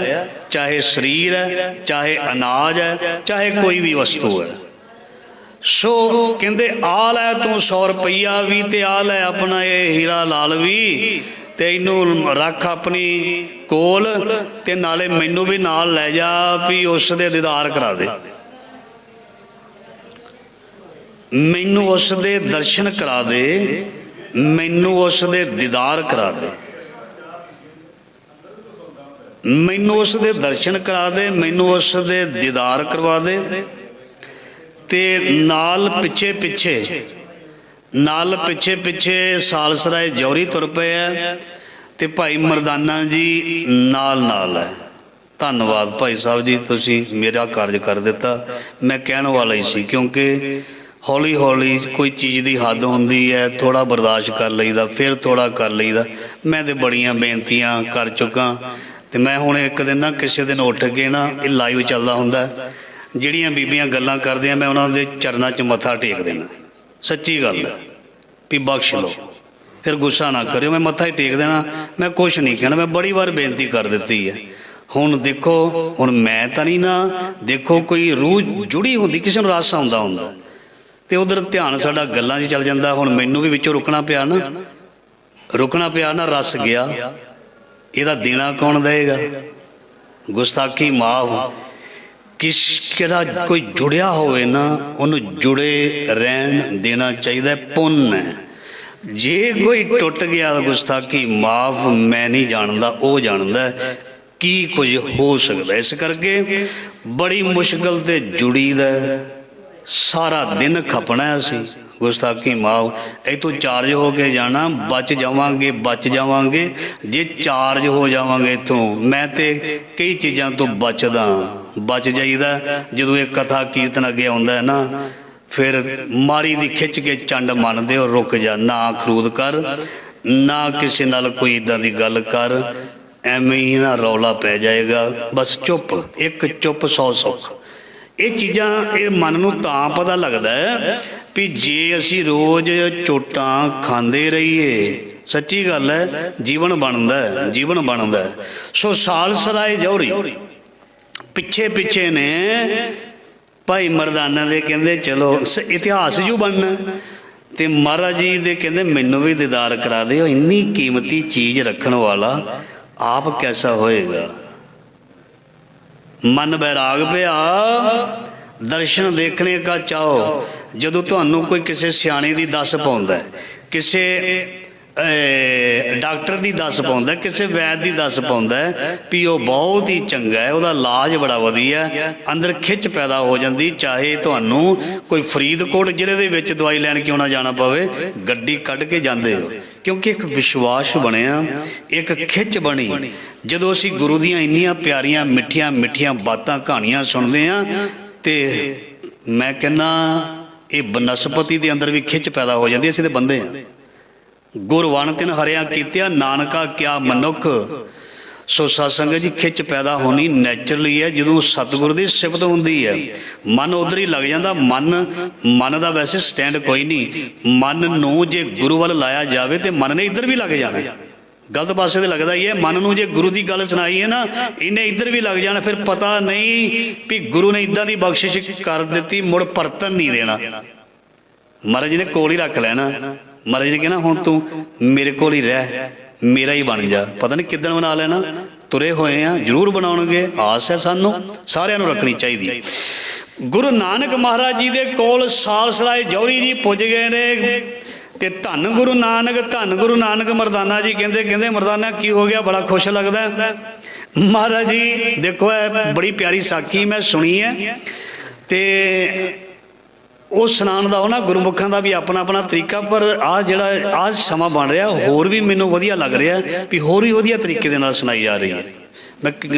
चाहे शरीर है, चाहे अनाज है, चाहे कोई भी वस्तु है। सो कहंदे आ लै तू 100 रुपया भी, ते आ लै अपना ये हीरा लाल भी, ਤੇ ਇਹਨੂੰ ਰੱਖ ਆਪਣੀ ਕੋਲ ਤੇ ਨਾਲੇ ਮੈਨੂੰ ਵੀ ਨਾਲ ਲੈ ਜਾ ਵੀ ਉਸ ਦੇ ਦੀਦਾਰ ਕਰਾ ਦੇ, ਮੈਨੂੰ ਉਸ ਦੇ ਦਰਸ਼ਨ ਕਰਾ ਦੇ, ਮੈਨੂੰ ਉਸ ਦੇ ਦੀਦਾਰ ਕਰਾ ਦੇ, ਮੈਨੂੰ ਉਸ ਦੇ ਦਰਸ਼ਨ ਕਰਾ ਦੇ, ਮੈਨੂੰ ਉਸ ਦੇ ਦੀਦਾਰ ਕਰਵਾ ਦੇ। ਤੇ ਨਾਲ ਪਿੱਛੇ ਪਿੱਛੇ ਸਾਲਸਰਾਏ ਜੌਹਰੀ ਤੁਰ ਪਏ ਹੈ ਤੇ ਭਾਈ ਮਰਦਾਨਾ ਜੀ ਨਾਲ ਹੈ। ਧੰਨਵਾਦ ਭਾਈ ਸਾਹਿਬ ਜੀ, ਤੁਸੀਂ ਮੇਰਾ ਕਾਰਜ ਕਰ ਦਿੱਤਾ। ਮੈਂ ਕਹਿਣ ਵਾਲਾ ਹੀ ਸੀ, ਕਿਉਂਕਿ ਹੌਲੀ ਹੌਲੀ ਕੋਈ ਚੀਜ਼ ਦੀ ਹੱਦ ਹੁੰਦੀ ਹੈ, ਥੋੜ੍ਹਾ ਬਰਦਾਸ਼ਤ ਕਰ ਲਈਦਾ, ਫਿਰ ਥੋੜ੍ਹਾ ਕਰ ਲਈਦਾ। ਮੈਂ ਤਾਂ ਬੜੀਆਂ ਬੇਨਤੀਆਂ ਕਰ ਚੁੱਕਾ ਤੇ ਮੈਂ ਹੁਣ ਇੱਕ ਦਿਨ ਨਾ ਕਿਸੇ ਦਿਨ ਉੱਠ ਕੇ ਨਾ, ਇਹ ਲਾਈਵ ਚੱਲਦਾ ਹੁੰਦਾ, ਜਿਹੜੀਆਂ ਬੀਬੀਆਂ ਗੱਲਾਂ ਕਰਦੀਆਂ ਮੈਂ ਉਹਨਾਂ ਦੇ ਚਰਨਾਂ 'ਚ ਮੱਥਾ ਟੇਕ ਦੇਣਾ। ਸੱਚੀ ਗੱਲ ਹੈ ਵੀ ਬਖਸ਼ ਲਓ, ਫਿਰ ਗੁੱਸਾ ਨਾ ਕਰਿਓ, ਮੈਂ ਮੱਥਾ ਹੀ ਟੇਕ ਦੇਣਾ, ਮੈਂ ਕੁਛ ਨਹੀਂ ਕਹਿਣਾ। ਮੈਂ ਬੜੀ ਵਾਰ ਬੇਨਤੀ ਕਰ ਦਿੱਤੀ ਹੈ। ਹੁਣ ਦੇਖੋ, ਹੁਣ ਮੈਂ ਤਾਂ ਨਹੀਂ ਨਾ, ਦੇਖੋ ਕੋਈ ਰੂਹ ਜੁੜੀ ਹੁੰਦੀ, ਕਿਸੇ ਨੂੰ ਰਸ ਆਉਂਦਾ ਹੁੰਦਾ ਤੇ ਉਧਰ ਧਿਆਨ ਸਾਡਾ ਗੱਲਾਂ 'ਚ ਚੱਲ ਜਾਂਦਾ। ਹੁਣ ਮੈਨੂੰ ਵੀ ਵਿੱਚੋਂ ਰੁਕਣਾ ਪਿਆ ਨਾ, ਰਸ ਗਿਆ। ਇਹਦਾ ਦੇਣਾ ਕੌਣ ਦੇਗਾ? ਗੁਸਤਾਖੀ ਮਾਫ। ਕਿਹੜਾ ਕੋਈ ਜੁੜਿਆ ਹੋਵੇ ਨਾ, ਉਹਨੂੰ ਜੁੜੇ ਰਹਿਣ ਦੇਣਾ ਚਾਹੀਦਾ, ਪੁੰਨ ਹੈ। ਜੇ ਕੋਈ ਟੁੱਟ ਗਿਆ ਗੁਸਤਾਖੀ ਮਾਫ, ਮੈਂ ਨਹੀਂ ਜਾਣਦਾ, ਉਹ ਜਾਣਦਾ ਕੀ ਕੁਝ ਹੋ ਸਕਦਾ। ਇਸ ਕਰਕੇ ਬੜੀ ਮੁਸ਼ਕਿਲ ਤੇ ਜੁੜੀ ਦਾ, ਸਾਰਾ ਦਿਨ ਖਪਣਾ ਅਸੀਂ। ਗੁਸਤਾਖੀ ਮਾਫ। ਇੱਥੋਂ ਚਾਰਜ ਹੋ ਕੇ ਜਾਣਾ, ਬਚ ਜਾਵਾਂਗੇ ਜੇ ਚਾਰਜ ਹੋ ਜਾਵਾਂਗੇ ਇੱਥੋਂ। ਮੈਂ ਤੇ ਕਈ ਚੀਜ਼ਾਂ ਤੋਂ ਬਚ ਜਾਈਦਾ। ਜਦੋਂ ਇਹ ਕਥਾ ਕੀਰਤਨ ਅੱਗੇ ਆਉਂਦਾ ਹੈ ਨਾ, ਫਿਰ ਮਾਰੀ ਦੀ ਖਿੱਚ ਕੇ ਚੰਡ ਮੰਨਦੇ ਹੋ, ਰੁਕ ਜਾ, ਨਾ ਖਰੂਦ ਕਰ, ਨਾ ਕਿਸੇ ਨਾਲ ਕੋਈ ਇੱਦਾਂ ਦੀ ਗੱਲ ਕਰ, ਐਵੇਂ ਹੀ ਨਾ ਰੌਲਾ ਪੈ ਜਾਏਗਾ। ਬਸ ਚੁੱਪ, ਇੱਕ ਚੁੱਪ 100 ਸੁੱਖ। ਇਹ ਚੀਜ਼ਾਂ ਇਹ ਮਨ ਨੂੰ ਤਾਂ ਪਤਾ ਲੱਗਦਾ ਹੈ ਵੀ ਜੇ ਅਸੀਂ ਰੋਜ਼ ਚੋਟਾਂ ਖਾਂਦੇ ਰਹੀਏ, ਸੱਚੀ ਗੱਲ ਹੈ, ਜੀਵਨ ਬਣਦਾ। ਸੋ ਸਾਲਸਰਾਏ ਜੌਹਰੀ ਪਿੱਛੇ ਨੇ ਭਾਈ ਮਰਦਾਨਾ ਦੇ, ਕਹਿੰਦੇ ਚਲੋ ਇਤਿਹਾਸ ਜੂ ਬਣਨਾ। ਤੇ ਮਹਾਰਾਜ ਜੀ ਦੇ ਕਹਿੰਦੇ ਮੈਨੂੰ ਵੀ ਦੀਦਾਰ ਕਰਾ ਦਿਓ। ਇੰਨੀ ਕੀਮਤੀ ਚੀਜ਼ ਰੱਖਣ ਵਾਲਾ ਆਪ ਕੈਸਾ ਹੋਏਗਾ। ਮਨ ਬੈਰਾਗ ਪਿਆ, ਦਰਸ਼ਨ ਦੇਖਣੇ ਕਾ ਚਾਹੋ। ਜਦੋਂ ਤੁਹਾਨੂੰ ਕੋਈ ਕਿਸੇ ਸਿਆਣੇ ਦੀ ਦੱਸ ਪਾਉਂਦਾ, ਕਿਸੇ ਡਾਕਟਰ ਦੀ ਦੱਸ ਪਾਉਂਦਾ, ਕਿਸੇ ਵੈਦ ਦੀ ਦੱਸ ਪਾਉਂਦਾ ਵੀ ਉਹ ਬਹੁਤ ਹੀ ਚੰਗਾ ਹੈ, ਉਹਦਾ ਇਲਾਜ ਬੜਾ ਵਧੀਆ, ਅੰਦਰ ਖਿੱਚ ਪੈਦਾ ਹੋ ਜਾਂਦੀ। ਚਾਹੇ ਤੁਹਾਨੂੰ ਕੋਈ ਫਰੀਦਕੋਟ ਜ਼ਿਲ੍ਹੇ ਦੇ ਵਿੱਚ ਦਵਾਈ ਲੈਣ ਕਿਉਂ ਨਾ ਜਾਣਾ ਪਵੇ, ਗੱਡੀ ਕੱਢ ਕੇ ਜਾਂਦੇ ਹੋ, ਕਿਉਂਕਿ ਇੱਕ ਵਿਸ਼ਵਾਸ ਬਣਿਆ, ਇੱਕ ਖਿੱਚ ਬਣੀ। ਜਦੋਂ ਅਸੀਂ ਗੁਰੂ ਦੀਆਂ ਇੰਨੀਆਂ ਪਿਆਰੀਆਂ ਮਿੱਠੀਆਂ ਬਾਤਾਂ, ਕਹਾਣੀਆਂ ਸੁਣਦੇ ਹਾਂ, ਤੇ ਮੈਂ ਕਹਿੰਦਾ ਇਹ ਬਨਸਪਤੀ ਦੇ ਅੰਦਰ ਵੀ ਖਿੱਚ ਪੈਦਾ ਹੋ ਜਾਂਦੀ। ਅਸੀਂ ਤਾਂ ਬੰਦੇ ਹਾਂ। ਗੁਰਵਣ ਤਿਨ ਹਰਿਆ ਕੀਤਿਆ, ਨਾਨਕਾ ਕਿਆ ਮਨੁੱਖ। ਸੋ ਸਤ ਸੰਗਤ ਜੀ, ਖਿੱਚ ਪੈਦਾ ਹੋਣੀ ਨੈਚੁਰਲੀ ਹੈ। ਜਦੋਂ ਸਤਿਗੁਰੂ ਦੀ ਸਿਫਤ ਹੁੰਦੀ ਹੈ, ਮਨ ਉਧਰ ਹੀ ਲੱਗ ਜਾਂਦਾ। ਮਨ ਦਾ ਵੈਸੇ ਸਟੈਂਡ ਕੋਈ ਨਹੀਂ। ਮਨ ਨੂੰ ਜੇ ਗੁਰੂ ਵੱਲ ਲਾਇਆ ਜਾਵੇ ਤੇ ਮਨ ਨੇ ਇੱਧਰ ਵੀ ਲੱਗ ਜਾਣਾ। ਗਲਤ ਪਾਸੇ ਤੇ ਲੱਗਦਾ ਹੀ ਹੈ। ਮਨ ਨੂੰ ਜੇ ਗੁਰੂ ਦੀ ਗੱਲ ਸੁਣਾਈ ਹੈ ਨਾ, ਇਹਨੇ ਇੱਧਰ ਵੀ ਲੱਗ ਜਾਣਾ। ਫਿਰ ਪਤਾ ਨਹੀਂ ਵੀ ਗੁਰੂ ਨੇ ਇੱਦਾਂ ਦੀ ਬਖਸ਼ਿਸ਼ ਕਰ ਦਿੱਤੀ, ਮੁੜ ਪਰਤਨ ਨਹੀਂ ਦੇਣਾ। ਮਹਾਰਾਜ ਜੀ ਨੇ ਕੋਲ ਹੀ ਰੱਖ ਲੈਣਾ। ਮਹਾਰਾਜ ਨੇ ਕਹਿਣਾ ਹੁਣ ਤੂੰ ਮੇਰੇ ਕੋਲ ਹੀ ਰਹਿ, ਮੇਰਾ ਹੀ ਬਣ ਜਾ। ਪਤਾ ਨਹੀਂ ਕਿੱਦਣ ਬਣਾ ਲੈਣਾ। ਤੁਰੇ ਹੋਏ ਆ, ਜ਼ਰੂਰ ਬਣਾਉਣਗੇ। ਆਸ ਹੈ ਸਾਨੂੰ, ਸਾਰਿਆਂ ਨੂੰ ਰੱਖਣੀ ਚਾਹੀਦੀ। ਗੁਰੂ ਨਾਨਕ ਮਹਾਰਾਜ ਜੀ ਦੇ ਕੋਲ ਸਾਲਸਰਾਏ ਜੌਹਰੀ ਜੀ ਪੁੱਜ ਗਏ ਨੇ ਤੇ ਧੰਨ ਗੁਰੂ ਨਾਨਕ। ਮਰਦਾਨਾ ਜੀ ਕਹਿੰਦੇ ਮਰਦਾਨਾ ਕੀ ਹੋ ਗਿਆ, ਬੜਾ ਖੁਸ਼ ਲੱਗਦਾ। ਮਹਾਰਾਜ ਜੀ ਦੇਖੋ, ਇਹ ਬੜੀ ਪਿਆਰੀ ਸਾਖੀ ਮੈਂ ਸੁਣੀ ਹੈ। ਤੇ ਉਹ ਸੁਣਾਉਣ ਦਾ, ਉਹਨਾਂ ਗੁਰਮੁਖਾਂ ਦਾ ਵੀ ਆਪਣਾ ਤਰੀਕਾ। ਪਰ ਆਹ ਸਮਾਂ ਬਣ ਰਿਹਾ, ਹੋਰ ਵੀ ਮੈਨੂੰ ਵਧੀਆ ਲੱਗ ਰਿਹਾ ਵੀ ਹੋਰ ਵੀ ਵਧੀਆ ਤਰੀਕੇ ਦੇ ਨਾਲ ਸੁਣਾਈ ਜਾ ਰਹੀ ਹੈ। ਮੈਂ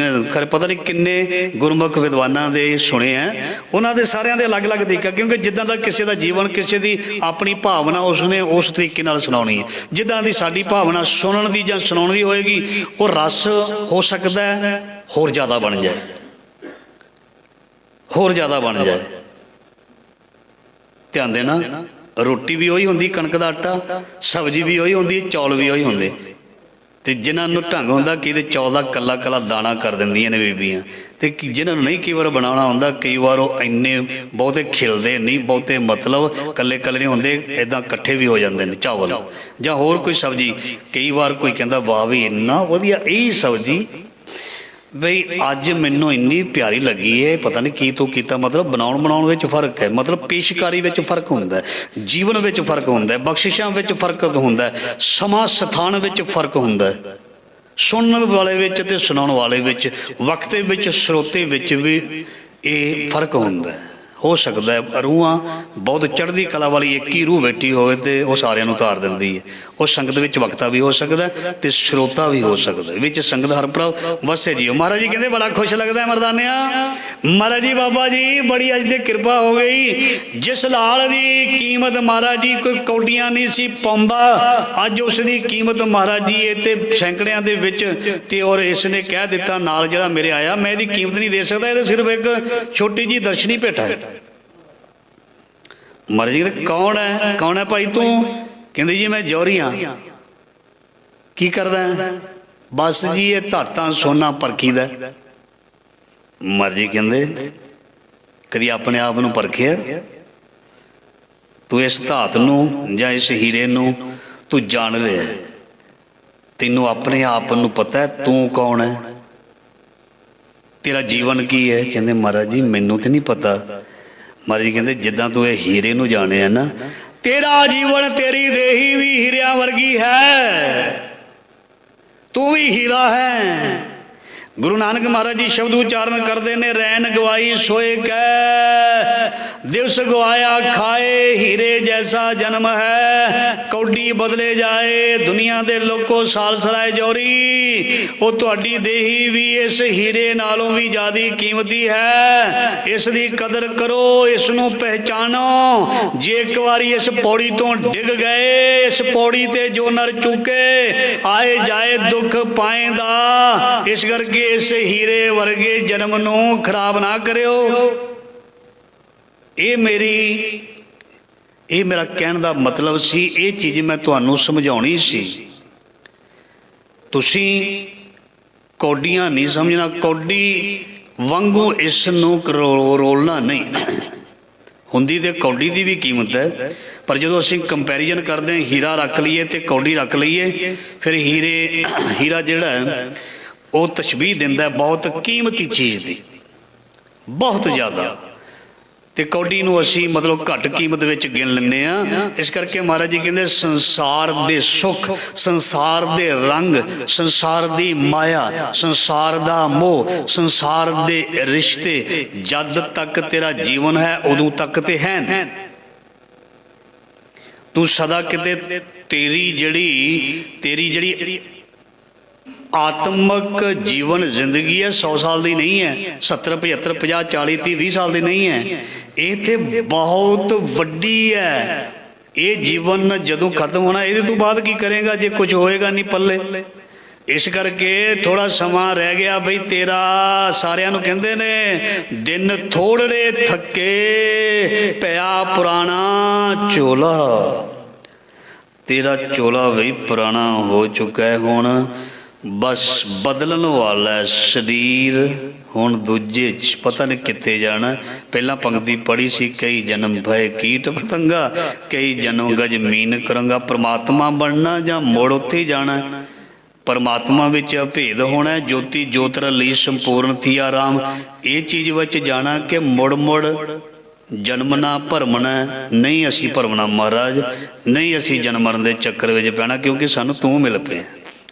ਖਰੇ ਪਤਾ ਨਹੀਂ ਕਿੰਨੇ ਗੁਰਮੁਖ ਵਿਦਵਾਨਾਂ ਦੇ ਸੁਣੇ ਆ, ਉਹਨਾਂ ਦੇ ਸਾਰਿਆਂ ਦੇ ਅਲੱਗ-ਅਲੱਗ ਤਰੀਕਾ। ਕਿਉਂਕਿ ਜਿੱਦਾਂ ਦਾ ਕਿਸੇ ਦਾ ਜੀਵਨ, ਕਿਸੇ ਦੀ ਆਪਣੀ ਭਾਵਨਾ, ਉਸਨੇ ਉਸ ਤਰੀਕੇ ਨਾਲ ਸੁਣਾਉਣੀ ਹੈ। ਜਿੱਦਾਂ ਦੀ ਸਾਡੀ ਭਾਵਨਾ ਸੁਣਨ ਦੀ ਜਾਂ ਸੁਣਾਉਣ ਦੀ ਹੋਏਗੀ, ਉਹ ਰਸ ਹੋ ਸਕਦਾ ਹੈ ਹੋਰ ਜ਼ਿਆਦਾ ਬਣ ਜਾਏ। ਧਿਆਨ ਦੇਣਾ, ਰੋਟੀ ਵੀ ਉਹੀ ਹੁੰਦੀ, ਕਣਕ ਦਾ ਆਟਾ, ਸਬਜ਼ੀ ਵੀ ਉਹੀ ਹੁੰਦੀ, ਚੌਲ ਵੀ ਉਹੀ ਹੁੰਦੇ। ਤੇ ਜਿਨ੍ਹਾਂ ਨੂੰ ਢੰਗ ਹੁੰਦਾ ਕਿ ਇਹਦੇ ਚੌਲ ਦਾ ਕੱਲਾ ਦਾਣਾ ਕਰ ਦਿੰਦੀਆਂ ਨੇ ਬੀਬੀਆਂ, ਤੇ ਜਿਨ੍ਹਾਂ ਨੂੰ ਨਹੀਂ ਕਈ ਵਾਰ ਬਣਾਉਣਾ ਹੁੰਦਾ, ਕਈ ਵਾਰ ਉਹ ਇੰਨੇ ਬਹੁਤੇ ਖਿਲਦੇ ਨਹੀਂ, ਬਹੁਤੇ ਮਤਲਬ ਕੱਲੇ ਕੱਲੇ ਨਹੀਂ ਹੁੰਦੇ, ਇੱਦਾਂ ਇਕੱਠੇ ਵੀ ਹੋ ਜਾਂਦੇ ਨੇ। ਚਾਵਲ ਜਾਂ ਹੋਰ ਕੋਈ ਸਬਜ਼ੀ, ਕਈ ਵਾਰ ਕੋਈ ਕਹਿੰਦਾ ਵਾਹ ਵੀ ਇੰਨਾ ਵਧੀਆ ਇਹ ਸਬਜ਼ੀ ਬਈ ਅੱਜ ਮੈਨੂੰ ਇੰਨੀ ਪਿਆਰੀ ਲੱਗੀ ਹੈ, ਪਤਾ ਨਹੀਂ ਕੀ ਤੂੰ ਕੀਤਾ। ਮਤਲਬ ਬਣਾਉਣ ਵਿੱਚ ਫ਼ਰਕ ਹੈ, ਮਤਲਬ ਪੇਸ਼ਕਾਰੀ ਵਿੱਚ ਫ਼ਰਕ ਹੁੰਦਾ, ਜੀਵਨ ਵਿੱਚ ਫ਼ਰਕ ਹੁੰਦਾ, ਬਖਸ਼ਿਸ਼ਾਂ ਵਿੱਚ ਫ਼ਰਕ ਹੁੰਦਾ, ਸਮਾਂ ਸਥਾਨ ਵਿੱਚ ਫ਼ਰਕ ਹੁੰਦਾ, ਸੁਣਨ ਵਾਲੇ ਵਿੱਚ ਤੇ ਸੁਣਾਉਣ ਵਾਲੇ ਵਿੱਚ, ਵਕਤ ਵਿੱਚ ਸਰੋਤੇ ਵਿੱਚ ਵੀ ਇਹ ਫ਼ਰਕ ਹੁੰਦਾ। ਹੋ ਸਕਦਾ ਹੈ ਰੂਹਾਂ ਬਹੁਤ ਚੜ੍ਹਦੀ ਕਲਾ ਵਾਲੀ ਇੱਕ ਹੀ ਰੂਹ ਬੈਠੀ ਹੋਵੇ ਅਤੇ ਉਹ ਸਾਰਿਆਂ ਨੂੰ ਉਤਾਰ ਦਿੰਦੀ ਹੈ। ਉਹ ਸੰਗਤ ਵਿੱਚ ਵਕਤਾ ਵੀ ਹੋ ਸਕਦਾ ਅਤੇ ਸਰੋਤਾ ਵੀ ਹੋ ਸਕਦਾ, ਵਿੱਚ ਸੰਗਤ ਹਰ ਪ੍ਰਭ ਵਸੇ ਜੀਓ। ਮਹਾਰਾਜ ਜੀ ਕਹਿੰਦੇ ਬੜਾ ਖੁਸ਼ ਲੱਗਦਾ ਮਰਦਾਨਿਆ। ਮਹਾਰਾਜ ਜੀ ਬਾਬਾ ਜੀ ਬੜੀ ਅੱਜ ਦੀ ਕਿਰਪਾ ਹੋ ਗਈ। ਜਿਸ ਲਾਲ ਦੀ ਕੀਮਤ ਮਹਾਰਾਜ ਜੀ ਕੋਈ ਕੌਡੀਆਂ ਨਹੀਂ ਸੀ ਪਾਉਂਦਾ, ਅੱਜ ਉਸ ਦੀ ਕੀਮਤ ਮਹਾਰਾਜ ਜੀ ਇਹ ਤੇ ਸੈਂਕੜਿਆਂ ਦੇ ਵਿੱਚ, ਤੇ ਔਰ ਇਸ ਨੇ ਕਹਿ ਦਿੱਤਾ ਨਾਲ ਜਿਹੜਾ ਮੇਰੇ ਆਇਆ ਮੈਂ ਇਹਦੀ ਕੀਮਤ ਨਹੀਂ ਦੇ ਸਕਦਾ, ਇਹ ਤਾਂ ਸਿਰਫ ਇੱਕ ਛੋਟੀ ਜਿਹੀ ਦਰਸ਼ਨੀ ਭੇਟਾ ਹੈ। ਮਹਾਰਾਜ ਜੀ ਕਹਿੰਦੇ ਕੌਣ ਹੈ ਭਾਈ ਤੂੰ? ਕਹਿੰਦੇ ਜੀ ਮੈਂ ਜੌਹਰੀ ਹਾਂ। ਕੀ ਕਰਦਾ? ਬਸ ਜੀ ਇਹ ਧਾਤਾਂ ਸੋਨਾ ਪਰਖੀਦਾ। ਮਹਾਰਾਜ ਜੀ ਕਹਿੰਦੇ ਕਦੀ ਆਪਣੇ ਆਪ ਨੂੰ ਪਰਖਿਆ? ਤੂੰ ਇਸ ਧਾਤ ਨੂੰ ਜਾਂ ਇਸ ਹੀਰੇ ਨੂੰ ਤੂੰ ਜਾਣ ਲਿਆ, ਤੈਨੂੰ ਆਪਣੇ ਆਪ ਨੂੰ ਪਤਾ ਹੈ ਤੂੰ ਕੌਣ ਹੈ, ਤੇਰਾ ਜੀਵਨ ਕੀ ਹੈ? ਕਹਿੰਦੇ ਮਹਾਰਾਜ ਜੀ ਮੈਨੂੰ ਤੇ ਨਹੀਂ ਪਤਾ। ਮਹਾਰਾਜ ਜੀ ਕਹਿੰਦੇ ਜਿੱਦਾਂ ਤੂੰ ਇਹ ਹੀਰੇ ਨੂੰ ਜਾਣਿਆ ਨਾ, ਤੇਰਾ ਜੀਵਨ ਤੇਰੀ ਦੇਹੀ ਵੀ ਹੀਰਿਆਂ ਵਰਗੀ ਹੈ, ਤੂੰ ਵੀ ਹੀਰਾ ਹੈ। ਗੁਰੂ ਨਾਨਕ ਮਹਾਰਾਜ ਜੀ ਸ਼ਬਦ ਉਚਾਰਨ ਕਰਦੇ ਨੇ, ਰੈਣ ਗਵਾਈ ਸੋਏ ਕੈ, ਦਿਵਸ ਗਵਾਇਆ ਖਾਏ, ਹੀਰੇ ਜੈਸਾ ਜਨਮ ਹੈ, ਕੌਡੀ ਬਦਲੇ ਜਾਏ। ਦੁਨੀਆ ਦੇ ਲੋਕੋ ਸਾਲ ਸਰਾਏ ਜੋਰੀ, ਉਹ ਤੁਹਾਡੀ ਦੇਹੀ ਵੀ ਇਸ ਹੀਰੇ ਨਾਲੋਂ ਵੀ ਜ਼ਿਆਦਾ ਕੀਮਤੀ ਹੈ। ਇਸ ਦੀ ਕਦਰ ਕਰੋ, ਇਸ ਨੂੰ ਪਹਿਚਾਨੋ। ਜੇ ਇੱਕ ਵਾਰੀ ਇਸ ਪੌੜੀ ਤੋਂ ਡਿੱਗ ਗਏ, ਇਸ ਪੌੜੀ ਤੇ ਜੋ ਨਰ ਚੁੱਕੇ ਆਏ ਜਾਏ ਦੁੱਖ ਪਾਏਂਦਾ। ਇਸ ਕਰਕੇ ਇਸ ਹੀਰੇ ਵਰਗੇ ਜਨਮ ਨੂੰ ਖਰਾਬ ਨਾ ਕਰਿਓ। ਇਹ ਮੇਰਾ ਕਹਿਣ ਦਾ ਮਤਲਬ ਸੀ, ਇਹ ਚੀਜ਼ ਮੈਂ ਤੁਹਾਨੂੰ ਸਮਝਾਉਣੀ ਸੀ। ਤੁਸੀਂ ਕੌਡੀਆਂ ਨਹੀਂ ਸਮਝਣਾ, ਕੌਡੀ ਵਾਂਗੂ ਇਸ ਨੂੰ ਰੋਲਣਾ ਨਹੀਂ। ਹੁੰਦੀ ਤੇ ਕੌਡੀ ਦੀ ਵੀ ਕੀਮਤ ਹੈ, ਪਰ ਜਦੋਂ ਅਸੀਂ ਕੰਪੈਰੀਜ਼ਨ ਕਰਦੇ ਹਾਂ, ਹੀਰਾ ਰੱਖ ਲਈਏ ਤੇ ਕੌਡੀ ਰੱਖ ਲਈਏ, ਫਿਰ ਹੀਰਾ ਜਿਹੜਾ ਹੈ ਉਹ ਤਸ਼ਬੀਹ ਦਿੰਦਾ ਬਹੁਤ ਕੀਮਤੀ ਚੀਜ਼ ਦੀ, ਬਹੁਤ ਜ਼ਿਆਦਾ, ਤੇ ਕੌਡੀ ਨੂੰ ਅਸੀਂ ਮਤਲਬ ਘੱਟ ਕੀਮਤ ਵਿੱਚ ਗਿਣ ਲੈਂਦੇ ਹਾਂ। ਇਸ ਕਰਕੇ ਮਹਾਰਾਜ ਜੀ ਕਹਿੰਦੇ ਸੰਸਾਰ ਦੇ ਸੁੱਖ, ਸੰਸਾਰ ਦੇ ਰੰਗ, ਸੰਸਾਰ ਦੀ ਮਾਇਆ, ਸੰਸਾਰ ਦਾ ਮੋਹ, ਸੰਸਾਰ ਦੇ ਰਿਸ਼ਤੇ ਜਦ ਤੱਕ ਤੇਰਾ ਜੀਵਨ ਹੈ ਉਦੋਂ ਤੱਕ ਤੇ ਹੈ। ਤੂੰ ਸਦਾ ਕਿਤੇ ਤੇਰੀ ਜਿਹੜੀ ਆਤਮਕ ਜੀਵਨ ਜ਼ਿੰਦਗੀ ਹੈ 100 ਸਾਲ ਦੀ ਨਹੀਂ ਹੈ, 70 75 50 40 30 20 ਸਾਲ ਦੀ ਨਹੀਂ ਹੈ। ਇਹ ਤੇ ਬਹੁਤ ਵੱਡੀ ਹੈ। ਇਹ ਜੀਵਨ ਜਦੋਂ ਖਤਮ ਹੋਣਾ, ਇਹਦੇ ਤੋਂ ਬਾਅਦ ਕੀ ਕਰੇਗਾ ਜੇ ਕੁਝ ਹੋਏਗਾ ਨਹੀਂ ਪੱਲੇ। ਇਸ ਕਰਕੇ ਥੋੜਾ ਸਮਾਂ ਰਹਿ ਗਿਆ ਬਈ ਤੇਰਾ। ਸਾਰਿਆਂ ਨੂੰ ਕਹਿੰਦੇ ਨੇ ਦਿਨ ਥੋੜੜੇ ਥੱਕੇ, ਪਿਆ ਪੁਰਾਣਾ ਚੋਲਾ। ਤੇਰਾ ਚੋਲਾ ਬਈ ਪੁਰਾਣਾ ਹੋ ਚੁੱਕਾ ਹੈ, ਹੁਣ ਬਸ ਬਦਲਣ ਵਾਲਾ ਸਰੀਰ। ਹੁਣ ਦੂਜੇ 'ਚ ਪਤਾ ਨਹੀਂ ਕਿੱਥੇ ਜਾਣਾ। ਪਹਿਲਾਂ ਪੰਕਤੀ ਪੜ੍ਹੀ ਸੀ, ਕਈ ਜਨਮ ਭਏ ਕੀਟ ਪਤੰਗਾ, ਕਈ ਜਨਮ ਗਜ ਮੀਨ ਕਰੰਗਾ। ਪਰਮਾਤਮਾ ਬਣਨਾ ਜਾਂ ਮੁੜ ਉੱਥੇ ਜਾਣਾ। ਪਰਮਾਤਮਾ ਵਿੱਚ ਅਭੇਦ ਹੋਣਾ, ਜੋਤੀ ਜੋਤਰ ਲਈ ਸੰਪੂਰਨ ਥੀਆ ਰਾਮ। ਇਹ ਚੀਜ਼ ਵਿੱਚ ਜਾਣਾ ਕਿ ਮੁੜ ਜਨਮਣਾ ਭਰਮਣਾ ਨਹੀਂ। ਅਸੀਂ ਭਰਮਣਾ ਮਹਾਰਾਜ, ਨਹੀਂ ਅਸੀਂ ਜਨਮ ਮਰਨ ਦੇ ਚੱਕਰ ਵਿੱਚ ਪੈਣਾ, ਕਿਉਂਕਿ ਸਾਨੂੰ ਤੂੰ ਮਿਲ ਪਿਆ।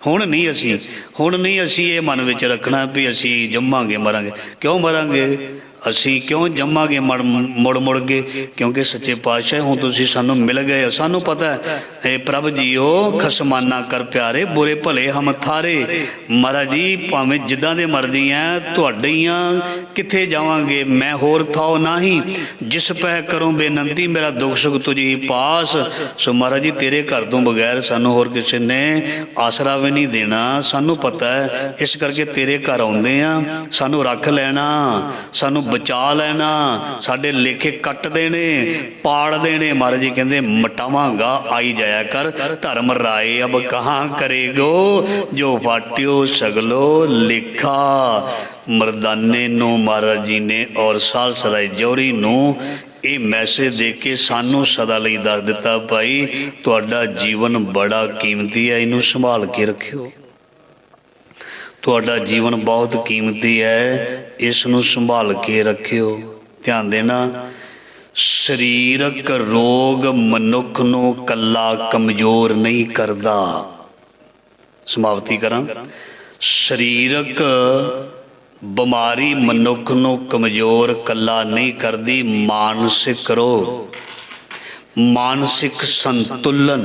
ਹੁਣ ਨਹੀਂ ਅਸੀਂ ਇਹ ਮਨ ਵਿੱਚ ਰੱਖਣਾ ਵੀ ਅਸੀਂ ਜੰਮਾਂਗੇ ਮਰਾਂਗੇ। ਕਿਉਂ ਮਰਾਂਗੇ ਅਸੀਂ, ਕਿਉਂ ਜੰਮਾਂਗੇ ਮੁੜ ਕੇ? ਕਿਉਂਕਿ ਸੱਚੇ ਪਾਤਸ਼ਾਹ ਹੁਣ ਤੁਸੀਂ ਸਾਨੂੰ ਮਿਲ ਗਏ ਹੋ। ਸਾਨੂੰ ਪਤਾ ਹੈ ਇਹ ਪ੍ਰਭ ਜੀਓ ਖਸਮਾਨਾ ਕਰ ਪਿਆਰੇ, ਬੁਰੇ ਭਲੇ ਹਮ ਥਾਰੇ। ਮਹਾਰਾਜ ਜੀ ਭਾਵੇਂ ਜਿੱਦਾਂ ਦੇ ਮਰਜ਼ੀ ਆ, ਤੁਹਾਡੀਆਂ किथे जावांगे मैं होर थाओ नाही, जिस पै करूं बेनंती मेरा दुख सुख तुझ ही पास। सो महाराज जी तेरे घर तो बगैर सानू होर किसी ने आसरा भी नहीं देना, सानू पता है, इस करके तेरे घर आउंदे आ, सानू रख लेना, सानू बचा लेना, साडे लेखे कट देने, पाड़ देने। महाराज जी कहते मटावांगा आई जाया कर, धर्म राय अब कहाँ करेगो, जो फाट्यो सगलो लेखा। मरदाने नू महाराज जी ने और सालसराय जौहरी नू ये मैसेज दे के सानू सदा लई दस दिता, भाई तुहाडा जीवन बड़ा कीमती है, इनू संभाल के रखियो। तुहाडा जीवन बहुत कीमती है, इसनू संभाल के रखियो। ध्यान देना, शरीरक रोग मनुख नू कला कमजोर नहीं करता। समाप्ति करा, शरीरक बीमारी मनुख नू कमजोर कला नहीं करती, मानसिक रोग, मानसिक संतुलन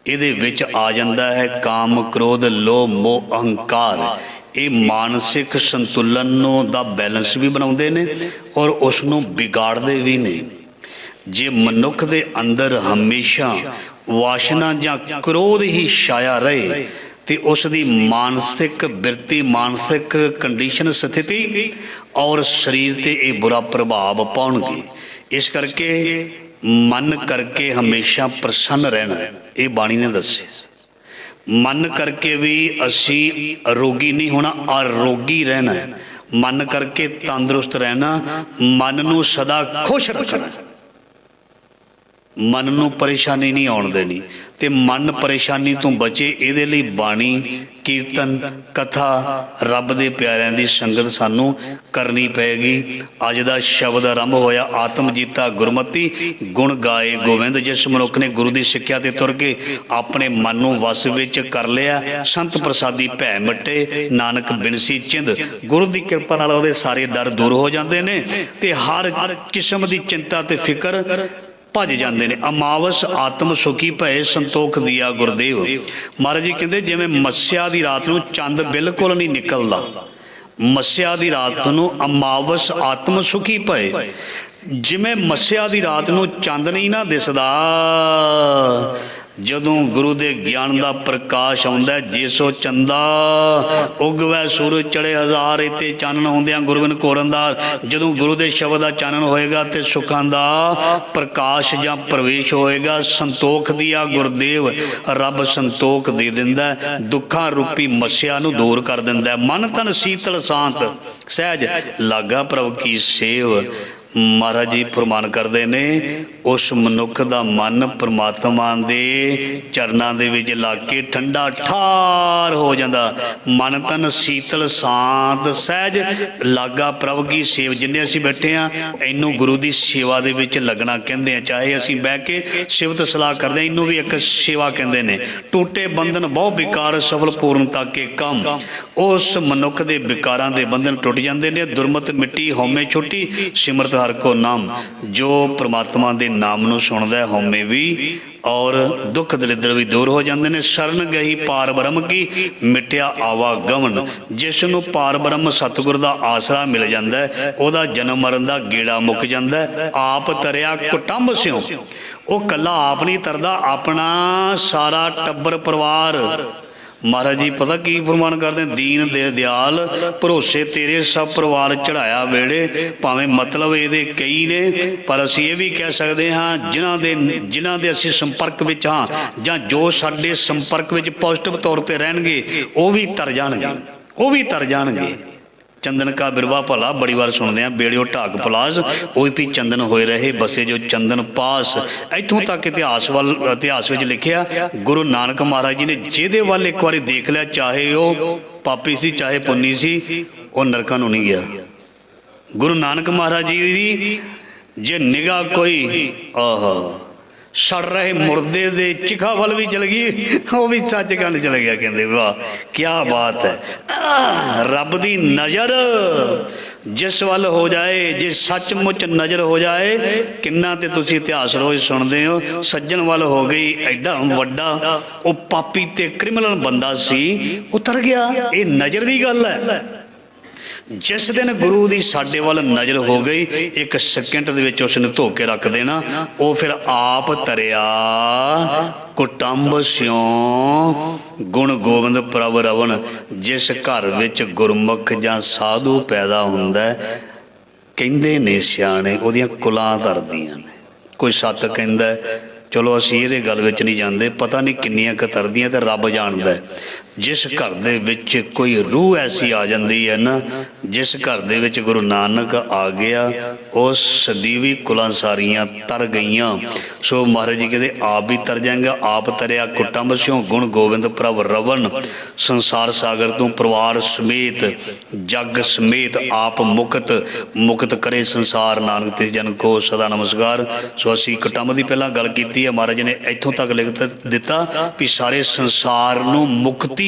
ਇਹਦੇ ਵਿੱਚ ਆ ਜਾਂਦਾ ਹੈ। ਕਾਮ ਕ੍ਰੋਧ ਲੋਭ ਮੋਹ ਅਹੰਕਾਰ, ਇਹ ਮਾਨਸਿਕ ਸੰਤੁਲਨ ਨੂੰ ਦਾ ਬੈਲੈਂਸ ਵੀ ਬਣਾਉਂਦੇ ਨੇ ਔਰ ਉਸ ਨੂੰ ਵਿਗਾੜਦੇ ਵੀ ਨੇ। ਜੇ ਮਨੁੱਖ ਦੇ ਅੰਦਰ ਹਮੇਸ਼ਾ ਵਾਸ਼ਨਾ ਜਾਂ ਕ੍ਰੋਧ ਹੀ ਛਾਇਆ ਰਹੇ ਤੇ ਉਸ ਦੀ ਮਾਨਸਿਕ ਬਿਰਤੀ, ਮਾਨਸਿਕ ਕੰਡੀਸ਼ਨ, ਸਥਿਤੀ ਔਰ ਸਰੀਰ ਤੇ ਇਹ ਬੁਰਾ ਪ੍ਰਭਾਵ ਪਾਉਣਗੇ। ਇਸ ਕਰਕੇ मन करके हमेशा प्रसन्न रहना, ये बाणी ने दसे। मन करके भी असी रोगी नहीं होना, आरोगी रहना है। मन करके तंदुरुस्त रहना, मन नू सदा खुश रखना, मन नू परेशानी नहीं आउण देनी। ते मन परेशानी तो बचे, इहदे लई बाणी, कीर्तन, कथा, रब दे प्यारिਆਂ ਦੀ संगत सानू करनी पैगी। अज दा शब्द आरंभ होया, आत्म जीता गुरमति गुण गाए गोविंद। जिस मनुख ने गुरु की सिक्ख्या ते तुर के अपने मन नू वस विच कर लिया, संत प्रसादी भै मिटे, नानक बिनसी चिंद। गुरु की कृपा नाल उहदे सारे डर दूर हो जाते हैं ते हर किस्म की चिंता ते फिकर भज जाते हैं। अमावस आत्म सुखी भय संतोख दिया गुरदेव। महाराज जी कहते जिवें मस्या की रात नूं चंद बिल्कुल नहीं निकलता, मस्या की रात नूं अमावस आत्म सुखी भय, जिवें मस्या की रात नूं चंद नहीं ना दिसदा, जदों गुरु दे ज्ञान का प्रकाश आउंदा, जिसो चंदा उगवै सूरज चढ़े हजार, इत्ते चानन होंदियां गुरबिन कोरनदार। जदों गुरु दे शब्द का चानन होएगा ते सुखां दा प्रकाश जां प्रवेश होएगा। संतोख दिया गुरदेव, रब संतोख दे दिंदा, दुखां रूपी मस्या नूं दूर कर दिंदा। मन तन शीतल शांत सहज लागा प्रभु की सेव। महाराज जी फरमान करते ने, उस मनुख का मन परमात्मा दे चरनां दे विच लग के ठंडा ठार हो जाता। मन तन शीतल शांत सहज लागा प्रभु की सेव। जिन्हें असीं बैठे हाँ, इनू गुरु की सेवा दे विच लगना कहते हैं। चाहे असीं बह के सिफत सलाह करते हैं, इनू भी एक सेवा कहते हैं। टूटे बंधन बहु विकार सफल पूर्णता के कम। उस मनुख के विकारां दे बंधन टुट जाते हैं। दुरमत मिट्टी हौमे छुट्टी, सिमरत हर को नाम। जो परमात्मा के नाम नूं सुणदा है, हौमे भी और दुख दलिद्र भी दूर हो जाते हैं। शरण गई पार ब्रह्म की मिटिया आवागमन। जिस नूं पार ब्रह्म सतगुर का आसरा मिल जाता है, वह जन्म मरण का गेड़ा मुक जाता है। आप तरया कुटुंब स्यों, वो कला आप नहीं तरदा, अपना सारा टब्बर परिवार। महाराज जी पता की फरमान करते, दीन दे दयाल भरोसे तेरे सब परिवार चढ़ाया वेड़े। भावें मतलब ये कई ने, पर असी ये भी कह सकते हाँ, जिन्हां दे असी संपर्क विच हाँ, जां जो साडे संपर्क विच पॉजिटिव तौर पर रहणगे, वो भी तर जाणगे, वो भी तर जाणगे। चंदन का बिरवा भला बड़ी बार सुनते हैं, बेड़ियों ढाक पलास ओही भी चंदन होए रहे बसे जो चंदन पास। इत्थों तक इतिहास में लिखिया, गुरु नानक महाराज जी ने जिहदे वाल एक बार देख लिया, चाहे वो पापी सी चाहे पुन्नी सी, वो नरकां नूं नहीं गया। गुरु नानक महाराज जी की जे निगाह कोई सड़ रहे मुर्दे दे चिखा वाल भी चल गई, वो भी सचखंड चल गया। कहते वाह क्या बात है। रब दी नज़र जिस वाल हो जाए, जे सचमुच नज़र हो जाए, किन्ना ते तुसी इतिहास रोज़ सुनते हो, सज्जन वाल हो गई, एडा वड्डा वो पापी ते क्रिमिनल बंदा सी, उतर गया। ये नज़र दी गल है। जिस दिन गुरु की साडे वाल नज़र हो गई, एक सेकंड दे विच उसने धो के रख देना। वो फिर आप तरिया कुटुंब स्यों गुण गोबिंद प्रभ रवन। जिस घर विच गुरमुख जां साधु पैदा हुंदा है, कहंदे ने सियाणे उहदियां कुलां तरदियां ने। कोई सत्त कहंदा, चलो असीं इहदे गल विच नहीं जांदे, पता नहीं किन्नियां क तरदियां ते रब जाणदा है। जिस घर दे विच कोई रूह ऐसी आ जाती है ना, जिस घर दे विच गुरु नानक आ गया, उस सदीवी कुलां सारियां तर गईयां। सो महाराज जी कहते आप भी तर जाएंगे। आप तरिया कुटुंब स्यों गुण गोबिंद प्रभ रवन। संसार सागर तो परिवार समेत जग समेत आप मुक्त मुक्त करे संसार नानक तिस जन को सदा नमस्कार। सो असी कुटुंब की पहला गल की है, महाराज जी ने इत्थों तक लिख दिता भी सारे संसार नूं मुक्ति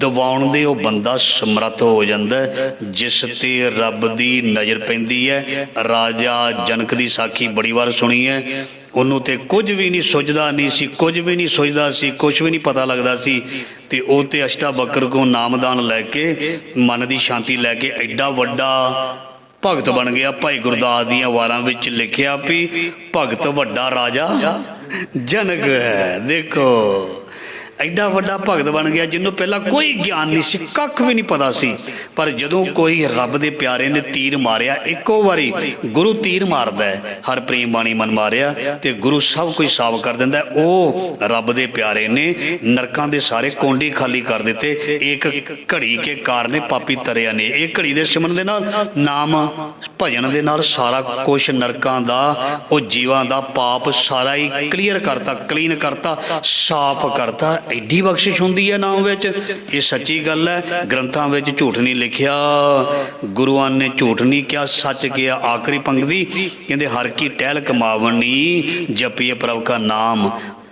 दवाउण दे ओह बंदा समर्थ हो जाता है जिस ते रब दी नज़र पैंदी है। राजा जनक दी साखी बड़ी बार सुनी है। उन्होंने तो कुछ भी नहीं सुझदा नहीं सी, कुछ भी नहीं सुझदा सी, कुछ भी नहीं पता लगता सी, ते ओह ते अष्टावक्र को नामदान लैके मन की शांति लैके एडा वड्डा भगत बन गया। भाई गुरदास दियां वारां विच लिखिया भी भगत वड्डा राजा जनक है। देखो एडा वड्डा भगत बन गया जिन्होंने पहला कोई ज्ञान नहीं सी, कख भी नहीं पता सी। पर जदों कोई रब दे प्यारे ने तीर मारिया, इको बारी गुरु तीर मारदा है, हर प्रेम बाणी मन मारिया ते गुरु सब कुछ साफ कर दिंदा है। ओ रब दे प्यारे ने नरकां दे सारे कोंडी खाली कर दिते। एक घड़ी के कारणे पापी तरिया ने, एक घड़ी दे सिमरन दे नाल नाम भजन दे नाल सारा कुछ नरकां दा ओ जीवां दा पाप सारा ही क्लीयर करता, क्लीन करता, साफ करता। एडी बख्शिश हुंदी है नाम विच। ये सच्ची गल है, ग्रंथां विच झूठ नहीं लिखिया, गुरुआं ने झूठ नहीं किया, सच किया। आखिरी पंक्ति कहंदे हर की टहल कमावनी जपिए प्रभ का नाम।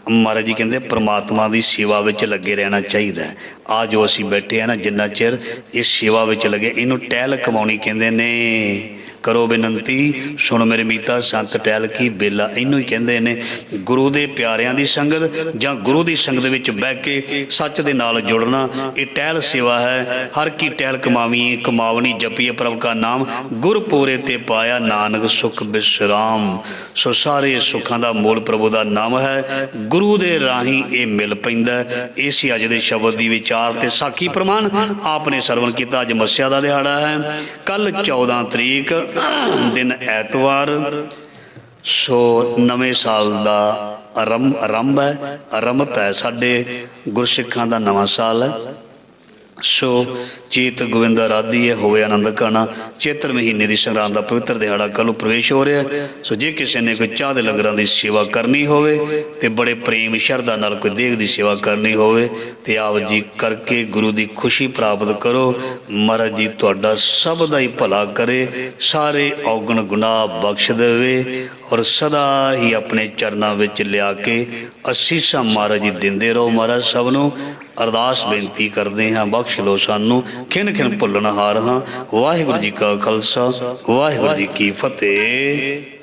महाराज जी कहते परमात्मा की सेवा में लगे रहना चाहिए। आ जो असी बैठे हैं ना, जिन्ना चिर इस सेवा में लगे, इनू टहल कमाउणी कहते ने। करो बेनती सुन मेरे मीता संत टहल की बेला, इनू ही कहते ने। गुरु के प्यारियां की संगत जां गुरु की संगत विच बह के सच दे नाल जुड़ना, ये टहल सेवा है। हर की टहल कमावी कमावनी जपिए प्रभ का नाम, गुर पूरे ते पाया नानक सुख विश्राम। सो सारे सुखां दा मूल प्रभु का नाम है। गुरु दे राही ये मिल पैंदा। इसी अज दे शब्द दी विचार ते साखी प्रमाण आपने सरवण किया। अज मस्या का दिहाड़ा है, कल 14 तरीक दिन ऐतवार। सो नवे साल का आरंभ है, आरंभत है। साडे गुरसिखां का नवा साल है। सो चेत गोविंद आराधी होवे आनंद काना। चेतर महीने की संग्रांद का पवित्र दिहाड़ा कल प्रवेश हो रहा है। सो जे किसी ने कोई चाह के लंगरां की सेवा करनी होवे ते बड़े प्रेम शरधा नाल कोई देग की सेवा करनी होवे ते आप जी करके गुरु की खुशी प्राप्त करो। महाराज जी तुहाडा सब दा ही भला करे, सारे औगण गुनाह बख्श देवे और सदा ही अपने चरणों में लिया के असीसां महाराज जी दिंदे रहो। महाराज सब नूं अरदास बेनती करते हैं, बख्श लो सानू, खिन खिन भुलनहार हाँ। वाहिगुरू जी का खालसा, वाहिगुरू जी की फतेह।